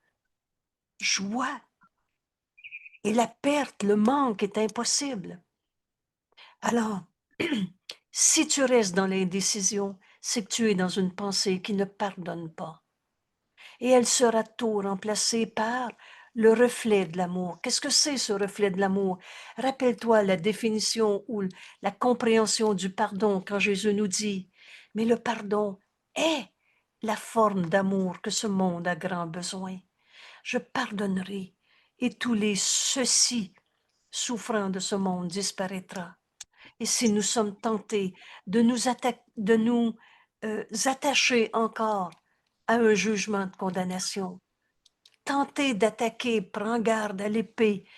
joie, et la perte, le manque est impossible. Alors, si tu restes dans l'indécision, c'est que tu es dans une pensée qui ne pardonne pas. Et elle sera tôt remplacée par le reflet de l'amour. Qu'est-ce que c'est ce reflet de l'amour? Rappelle-toi la définition ou la compréhension du pardon quand Jésus nous dit, mais le pardon est la forme d'amour que ce monde a grand besoin. Je pardonnerai et tous les ceux-ci souffrant de ce monde disparaîtra. Et si nous sommes tentés de nous attacher encore à un jugement de condamnation, tentés d'attaquer, prends garde à l'épée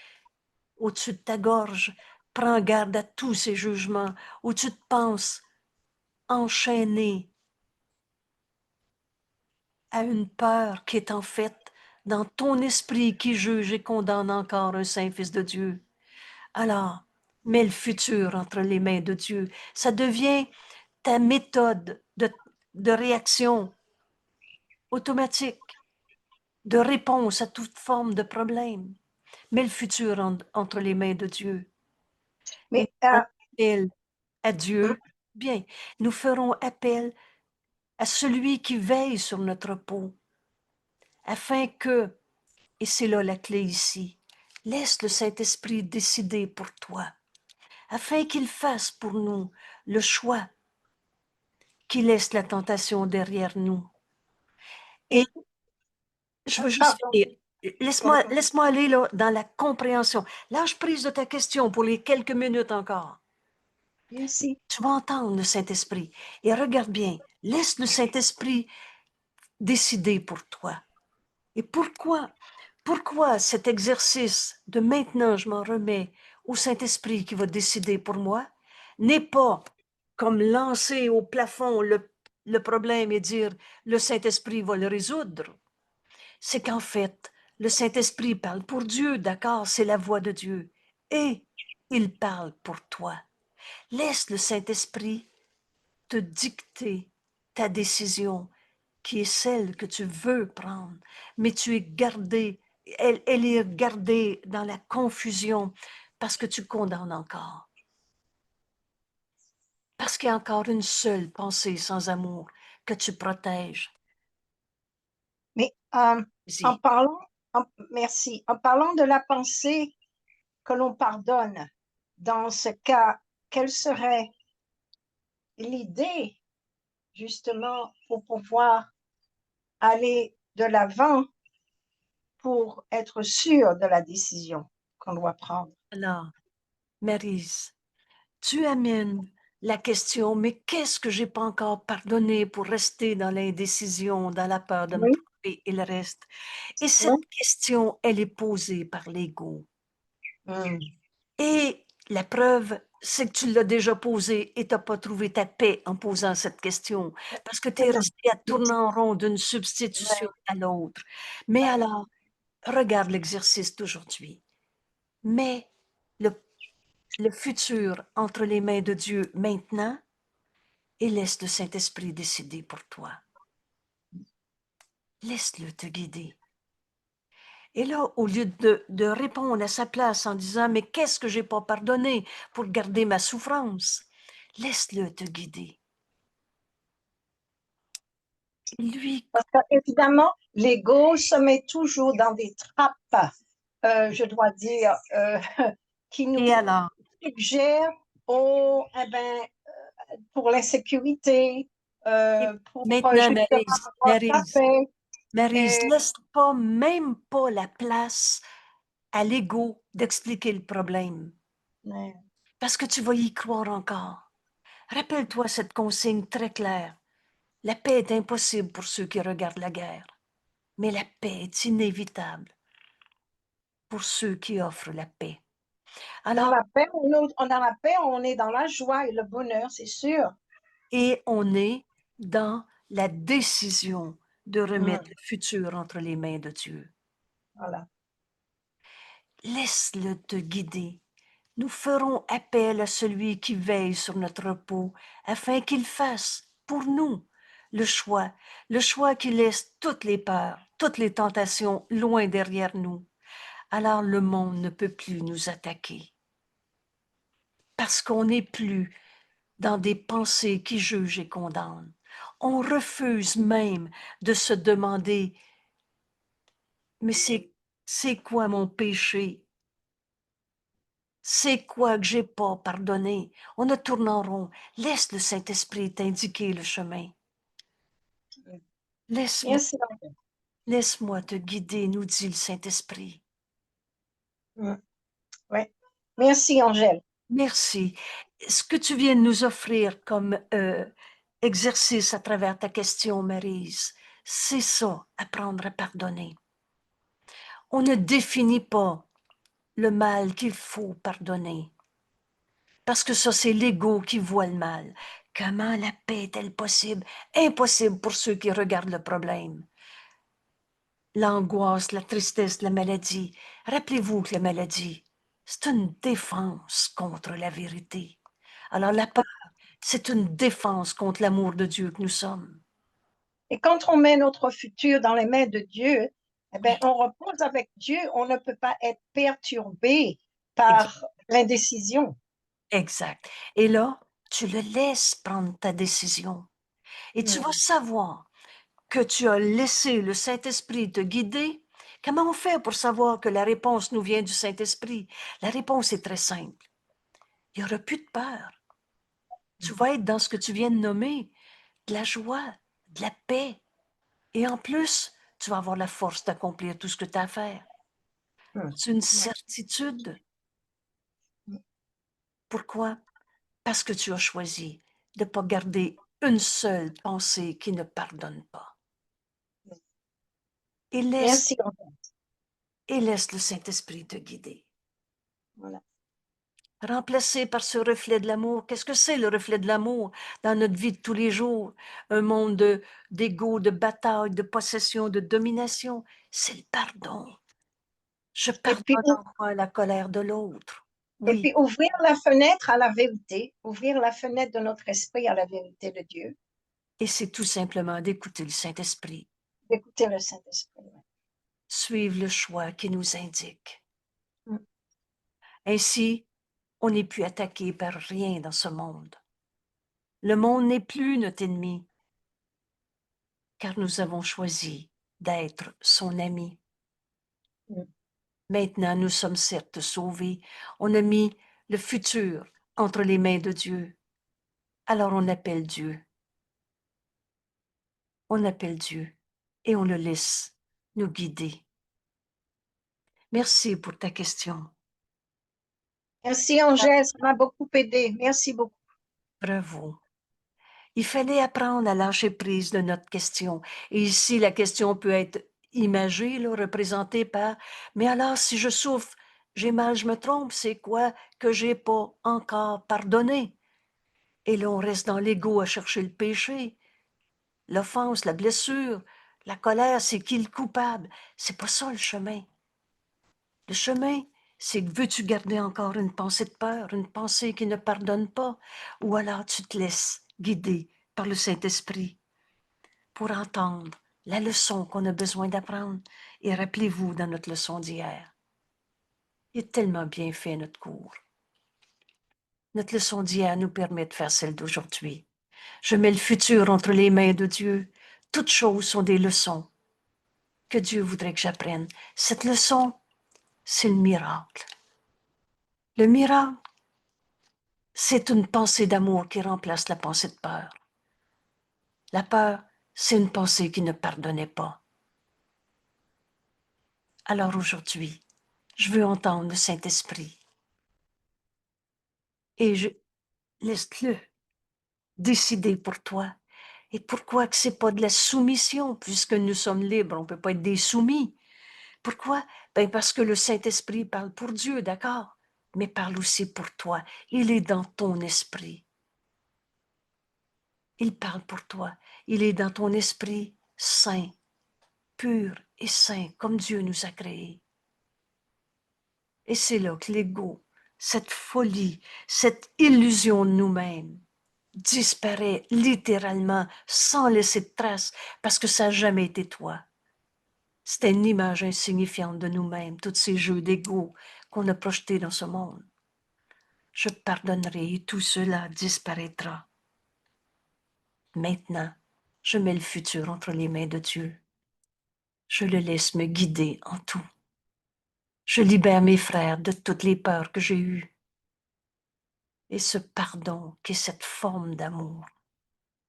au-dessus de ta gorge, prends garde à tous ces jugements où tu te penses enchaîné à une peur qui est en fait dans ton esprit qui juge et condamne encore un saint fils de Dieu. Alors, mets le futur entre les mains de Dieu. Ça devient ta méthode de réaction automatique, de réponse à toute forme de problème. Mets le futur entre les mains de Dieu. Et mais nous ferons appel à Dieu. Bien, nous ferons appel à celui qui veille sur notre peau, afin que, et c'est là la clé ici, laisse le Saint-Esprit décider pour toi, afin qu'il fasse pour nous le choix qui laisse la tentation derrière nous. Et je veux juste pardon, finir. Laisse-moi aller là, dans la compréhension. Lâche prise de ta question pour les quelques minutes encore. merci. Tu vas entendre le Saint-Esprit. Et regarde bien, laisse le Saint-Esprit décider pour toi. Et pourquoi cet exercice de maintenant je m'en remets au Saint-Esprit qui va décider pour moi n'est pas comme lancer au plafond le problème et dire le Saint-Esprit va le résoudre. C'est qu'en fait, le Saint-Esprit parle pour Dieu, d'accord, c'est la voix de Dieu. Et Il parle pour toi. Laisse le Saint-Esprit te dicter ta décision, qui est celle que tu veux prendre, mais tu es gardé, elle est gardée dans la confusion parce que tu condamnes encore. Parce qu'il y a encore une seule pensée sans amour que tu protèges. Mais en Vas-y. parlant, merci, en parlant de la pensée que l'on pardonne, dans ce cas, quelle serait l'idée justement pour pouvoir aller de l'avant pour être sûr de la décision qu'on doit prendre? Alors, Maryse, tu amènes la question, mais qu'est-ce que j'ai pas encore pardonné pour rester dans l'indécision, dans la peur de me Oui, tromper et le reste? Et cette oui. question, elle est posée par l'ego. Hmm. Et la preuve, c'est que tu l'as déjà posée et tu n'as pas trouvé ta paix en posant cette question, parce que tu C'est es ça. resté à tourner en rond d'une substitution Ouais, à l'autre. Mais ouais. alors, regarde l'exercice d'aujourd'hui. Mets le, le futur entre les mains de Dieu maintenant et laisse le Saint-Esprit décider pour toi. Laisse-le te guider. Et là, au lieu de répondre à sa place en disant, mais qu'est-ce que j'ai pas pardonné pour garder ma souffrance? Laisse-le te guider. Et lui, Parce que, évidemment, l'ego se met toujours dans des trappes, je dois dire, qui et nous alors, suggèrent eh ben, pour l'insécurité, et pour maintenant, justement avoir la paix. Maryse, Et, laisse pas, même pas la place à l'ego d'expliquer le problème, mais, parce que tu vas y croire encore. Rappelle-toi cette consigne très claire. La paix est impossible pour ceux qui regardent la guerre, mais la paix est inévitable pour ceux qui offrent la paix. dans Alors, la paix, dans la paix, on est dans la joie et le bonheur, c'est sûr. et on est dans la décision de remettre Hmm, le futur entre les mains de Dieu. voilà. Laisse-le te guider. Nous ferons appel à celui qui veille sur notre repos, afin qu'il fasse pour nous le choix qui laisse toutes les peurs, toutes les tentations loin derrière nous. Alors le monde ne peut plus nous attaquer, parce qu'on n'est plus dans des pensées qui jugent et condamnent. On refuse même de se demander, mais c'est quoi mon péché? C'est quoi que j'ai pas pardonné? On ne tourne en rond. Laisse le Saint-Esprit t'indiquer le chemin. Laisse-moi, Merci. laisse-moi te guider, nous dit le Saint-Esprit. Hmm, ouais. Merci, Angèle. Merci. Ce que tu viens de nous offrir comme exercice à travers ta question, Maryse, c'est ça, apprendre à pardonner. On ne définit pas le mal qu'il faut pardonner, parce que ça, c'est l'ego qui voit le mal. Comment la paix est-elle possible? Impossible pour ceux qui regardent le problème. L'angoisse, la tristesse, la maladie. Rappelez-vous que la maladie, c'est une défense contre la vérité. Alors la peur, c'est une défense contre l'amour de Dieu que nous sommes. Et quand on met notre futur dans les mains de Dieu, eh ben, on repose avec Dieu. On ne peut pas être perturbé Ex- par l'indécision. Exact. Et là, tu le laisses prendre ta décision. Et tu vas Hmm. savoir que tu as laissé le Saint-Esprit te guider. Comment on fait pour savoir que la réponse nous vient du Saint-Esprit? La réponse est très simple. Il n'y aura plus de peur. Tu vas être dans ce que tu viens de nommer, de la joie, de la paix. Et en plus, tu vas avoir la force d'accomplir tout ce que tu as à faire. Hmm. C'est une Ouais. certitude. Pourquoi? Parce que tu as choisi de ne pas garder une seule pensée qui ne pardonne pas. Et laisse, Merci, Angèle. et laisse le Saint-Esprit te guider. Voilà. Remplacé par ce reflet de l'amour. Qu'est-ce que c'est le reflet de l'amour dans notre vie de tous les jours? Un monde d'ego, de bataille, de possession, de domination. C'est le pardon. Je Et puis, pardonne enfin la colère de l'autre. Et puis oui. ouvrir la fenêtre à la vérité, ouvrir la fenêtre de notre esprit à la vérité de Dieu, Et c'est tout simplement d'écouter le Saint-Esprit, d'écouter le Saint-Esprit. suivre le choix qui nous indique. Mm. Ainsi, on n'est plus attaqué par rien dans ce monde. Le monde n'est plus notre ennemi, car nous avons choisi d'être son ami. Mm. Maintenant, nous sommes certes sauvés. On a mis le futur entre les mains de Dieu. Alors on appelle Dieu. On appelle Dieu et on le laisse nous guider. Merci pour ta question. Merci Angèle, ça m'a beaucoup aidé. Merci beaucoup. Bravo. Il fallait apprendre à lâcher prise de notre question. Et ici, la question peut être imagée, là, représentée par « Mais alors, si je souffre, j'ai mal, je me trompe, c'est quoi que j'ai pas encore pardonné? » Et là, on reste dans l'ego à chercher le péché, l'offense, la blessure, la colère, c'est qui le coupable? C'est pas ça le chemin. Le chemin, c'est que veux-tu garder encore une pensée de peur, une pensée qui ne pardonne pas, ou alors tu te laisses guider par le Saint-Esprit pour entendre la leçon qu'on a besoin d'apprendre. Et rappelez-vous dans notre leçon d'hier, il est tellement bien fait notre cours. Notre leçon d'hier nous permet de faire celle d'aujourd'hui. Je mets le futur entre les mains de Dieu. Toutes choses sont des leçons que Dieu voudrait que j'apprenne. Cette leçon, c'est le miracle. Le miracle, c'est une pensée d'amour qui remplace la pensée de peur. La peur, c'est une pensée qui ne pardonnait pas. Alors aujourd'hui, je veux entendre le Saint-Esprit et je laisse-le décider pour toi. Et pourquoi que c'est pas de la soumission, puisque nous sommes libres, on ne peut pas être des soumis. Pourquoi? Ben parce que le Saint-Esprit parle pour Dieu, d'accord, mais parle aussi pour toi. Il est dans ton esprit. Il parle pour toi. Il est dans ton esprit saint, pur et saint, comme Dieu nous a créés. Et c'est là que l'ego, cette folie, cette illusion de nous-mêmes, disparaît littéralement sans laisser de traces, parce que ça n'a jamais été toi. C'était une image insignifiante de nous-mêmes, tous ces jeux d'ego qu'on a projetés dans ce monde. Je pardonnerai et tout cela disparaîtra. Maintenant, je mets le futur entre les mains de Dieu. Je le laisse me guider en tout. Je libère mes frères de toutes les peurs que j'ai eues. Et ce pardon qui est cette forme d'amour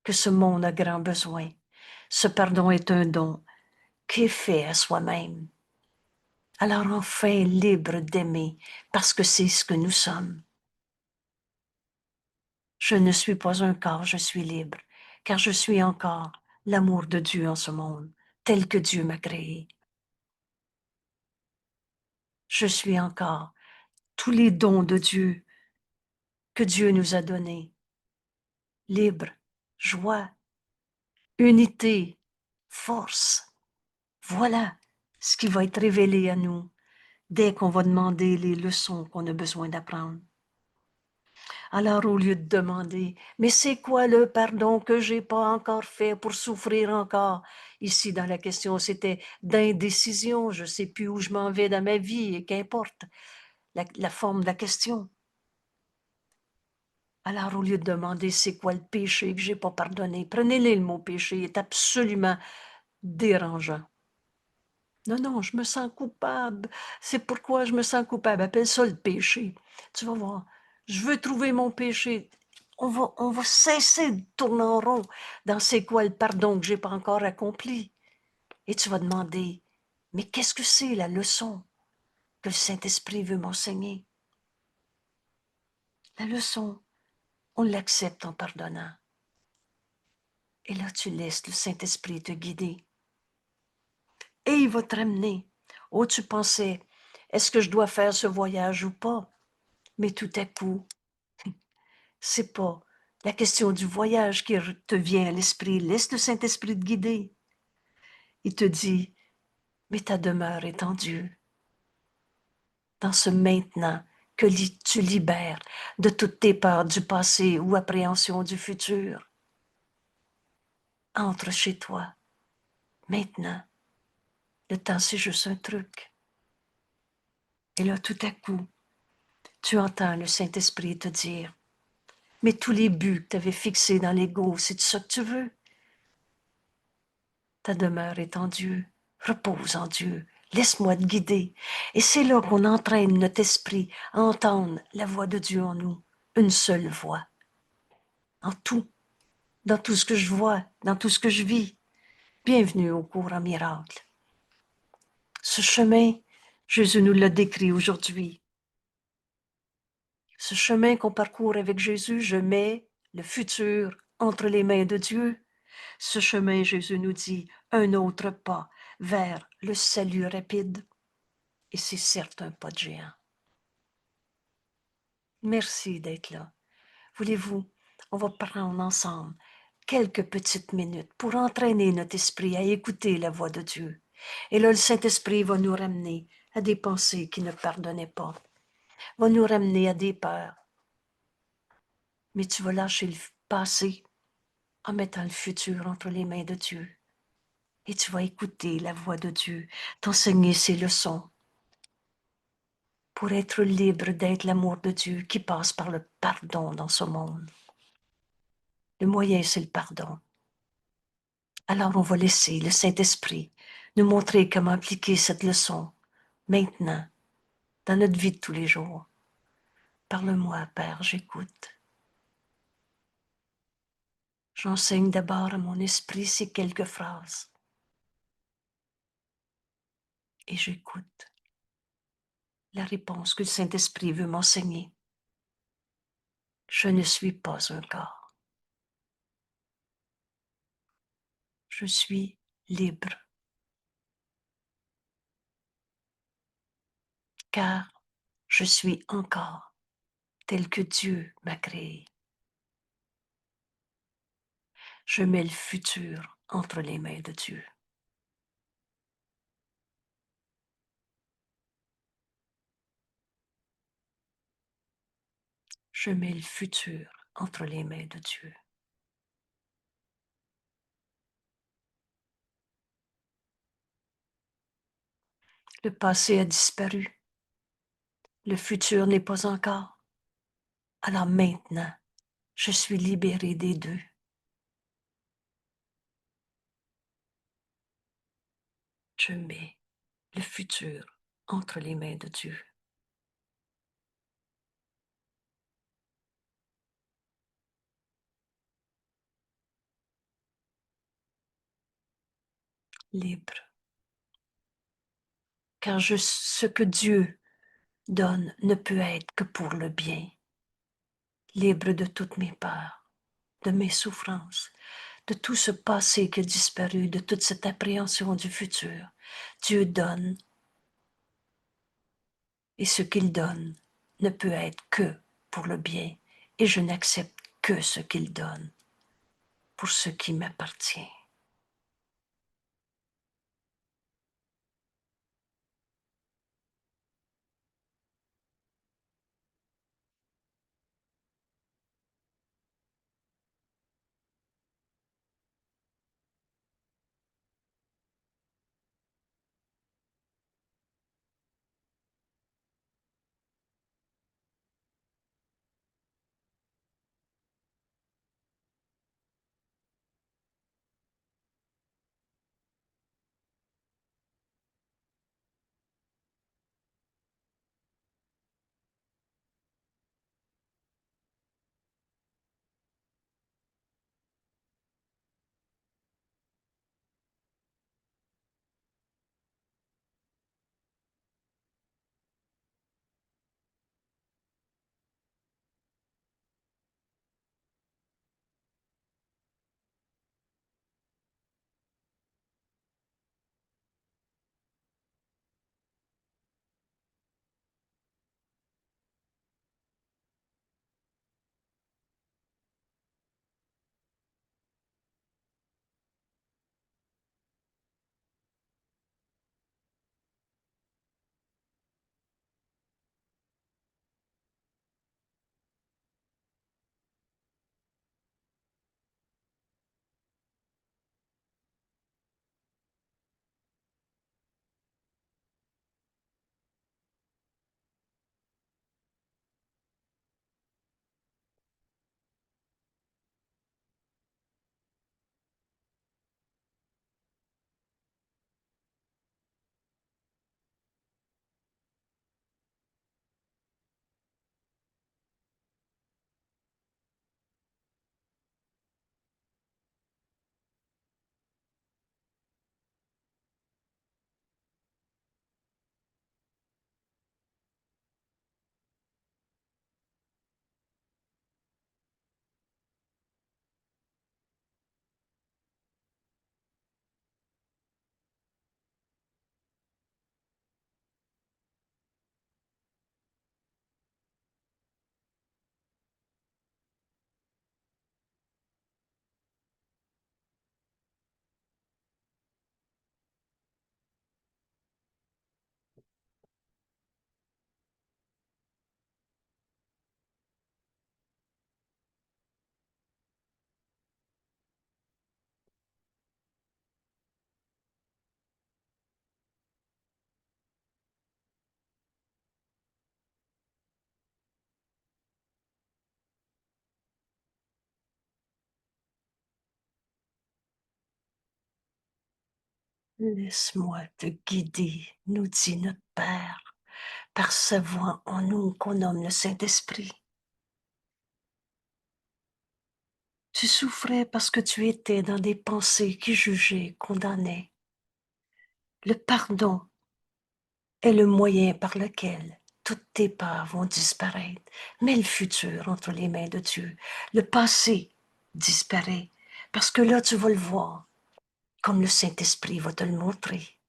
que ce monde a grand besoin. Ce pardon est un don qui est fait à soi-même. Alors enfin libre d'aimer parce que c'est ce que nous sommes. Je ne suis pas un corps, je suis libre, car je suis encore l'amour de Dieu en ce monde, tel que Dieu m'a créé. Je suis encore tous les dons de Dieu que Dieu nous a donnés. Libre, joie, unité, force. Voilà ce qui va être révélé à nous dès qu'on va demander les leçons qu'on a besoin d'apprendre. Alors, au lieu de demander, mais c'est quoi le pardon que j'ai pas encore fait pour souffrir encore? Ici, dans la question, c'était d'indécision. Je sais plus où je m'en vais dans ma vie et qu'importe la forme de la question. Alors, au lieu de demander c'est quoi le péché que j'ai pas pardonné, prenez-le, le mot péché est absolument dérangeant. Non, non, je me sens coupable. C'est pourquoi je me sens coupable. Appelle ça le péché. Tu vas voir. Je veux trouver mon péché. On va cesser de tourner en rond dans c'est quoi le pardon que j'ai pas encore accompli. Et tu vas demander, mais qu'est-ce que c'est la leçon que le Saint-Esprit veut m'enseigner? La leçon, on l'accepte en pardonnant. Et là, tu laisses le Saint-Esprit te guider. Et il va te ramener. Oh, tu pensais, est-ce que je dois faire ce voyage ou pas? Mais tout à coup, c'est pas la question du voyage qui te vient à l'esprit. Laisse le Saint-Esprit te guider. Il te dit, mais ta demeure est en Dieu, dans ce maintenant que tu libères de toutes tes peurs du passé ou appréhensions du futur. Entre chez toi, maintenant. Le temps, c'est juste un truc. Et là, tout à coup, tu entends le Saint-Esprit te dire, mais tous les buts que tu avais fixés dans l'ego, c'est ça que tu veux? Ta demeure est en Dieu. Repose en Dieu. Laisse-moi te guider. Et c'est là qu'on entraîne notre esprit à entendre la voix de Dieu en nous. Une seule voix. En tout. Dans tout ce que je vois, dans tout ce que je vis. Bienvenue au cours en miracle. Ce chemin, Jésus nous l'a décrit aujourd'hui. Ce chemin qu'on parcourt avec Jésus, je mets le futur entre les mains de Dieu. Ce chemin, Jésus nous dit, un autre pas vers le salut rapide. Et c'est certes un pas de géant. Merci d'être là. Voulez-vous, on va prendre ensemble quelques petites minutes pour entraîner notre esprit à écouter la voix de Dieu. Et là, le Saint-Esprit va nous ramener à des pensées qui ne pardonnaient pas, va nous ramener à des peurs. Mais tu vas lâcher le passé en mettant le futur entre les mains de Dieu. Et tu vas écouter la voix de Dieu, t'enseigner ses leçons pour être libre d'être l'amour de Dieu qui passe par le pardon dans ce monde. Le moyen, c'est le pardon. Alors on va laisser le Saint-Esprit nous montrer comment appliquer cette leçon maintenant dans notre vie de tous les jours. Parle-moi, Père, j'écoute. J'enseigne d'abord à mon esprit ces quelques phrases et j'écoute la réponse que le Saint-Esprit veut m'enseigner. Je ne suis pas un corps. Je suis libre. Car je suis encore tel que Dieu m'a créé. Je mets le futur entre les mains de Dieu. Je mets le futur entre les mains de Dieu. Le passé a disparu. Le futur n'est pas encore. Alors maintenant, je suis libérée des deux. Je mets le futur entre les mains de Dieu. Libre. Car ce que Dieu donne ne peut être que pour le bien. Libre de toutes mes peurs, de mes souffrances, de tout ce passé qui a disparu, de toute cette appréhension du futur. Dieu donne, et ce qu'il donne ne peut être que pour le bien, et je n'accepte que ce qu'il donne pour ce qui m'appartient. Laisse-moi te guider, nous dit notre Père, par sa voix en nous qu'on nomme le Saint-Esprit. Tu souffrais parce que tu étais dans des pensées qui jugeaient, condamnaient. Le pardon est le moyen par lequel toutes tes peurs vont disparaître. Mets le futur entre les mains de Dieu. Le passé disparaît parce que là, tu vas le voir comme le Saint-Esprit va te le montrer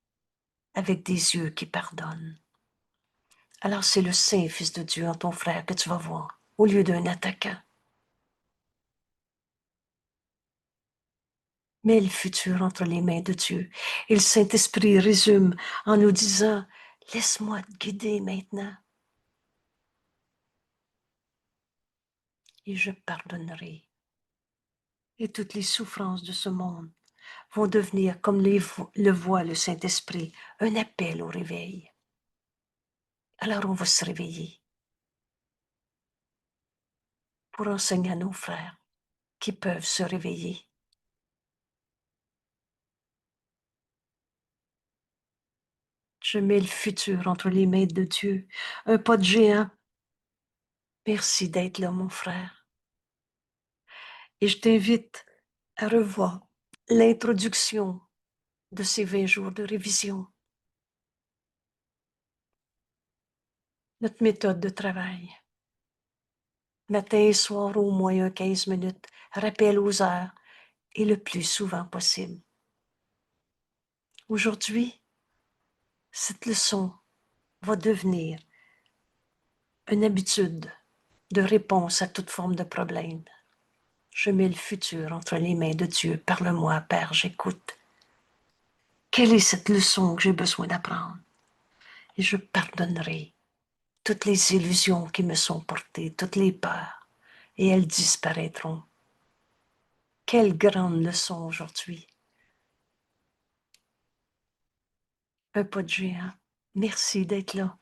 avec des yeux qui pardonnent. Alors c'est le Saint-Fils de Dieu en ton frère que tu vas voir au lieu d'un attaquant. Mets le futur entre les mains de Dieu. Et le Saint-Esprit résume en nous disant, laisse-moi te guider maintenant et je pardonnerai. Et toutes les souffrances de ce monde vont devenir, comme le voit le Saint-Esprit, un appel au réveil. Alors on va se réveiller pour enseigner à nos frères qui peuvent se réveiller. Je mets le futur entre les mains de Dieu, un pas de géant. Merci d'être là, mon frère. Et je t'invite à revoir l'introduction de ces 20 jours de révision. Notre méthode de travail. Matin et soir, au moins un 15 minutes, rappel aux heures et le plus souvent possible. Aujourd'hui, cette leçon va devenir une habitude de réponse à toute forme de problème. Je mets le futur entre les mains de Dieu. Parle-moi, Père, j'écoute. Quelle est cette leçon que j'ai besoin d'apprendre? Et je pardonnerai toutes les illusions qui me sont portées, toutes les peurs, et elles disparaîtront. Quelle grande leçon aujourd'hui. Un pas de géant. Merci d'être là.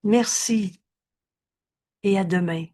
Merci et à demain.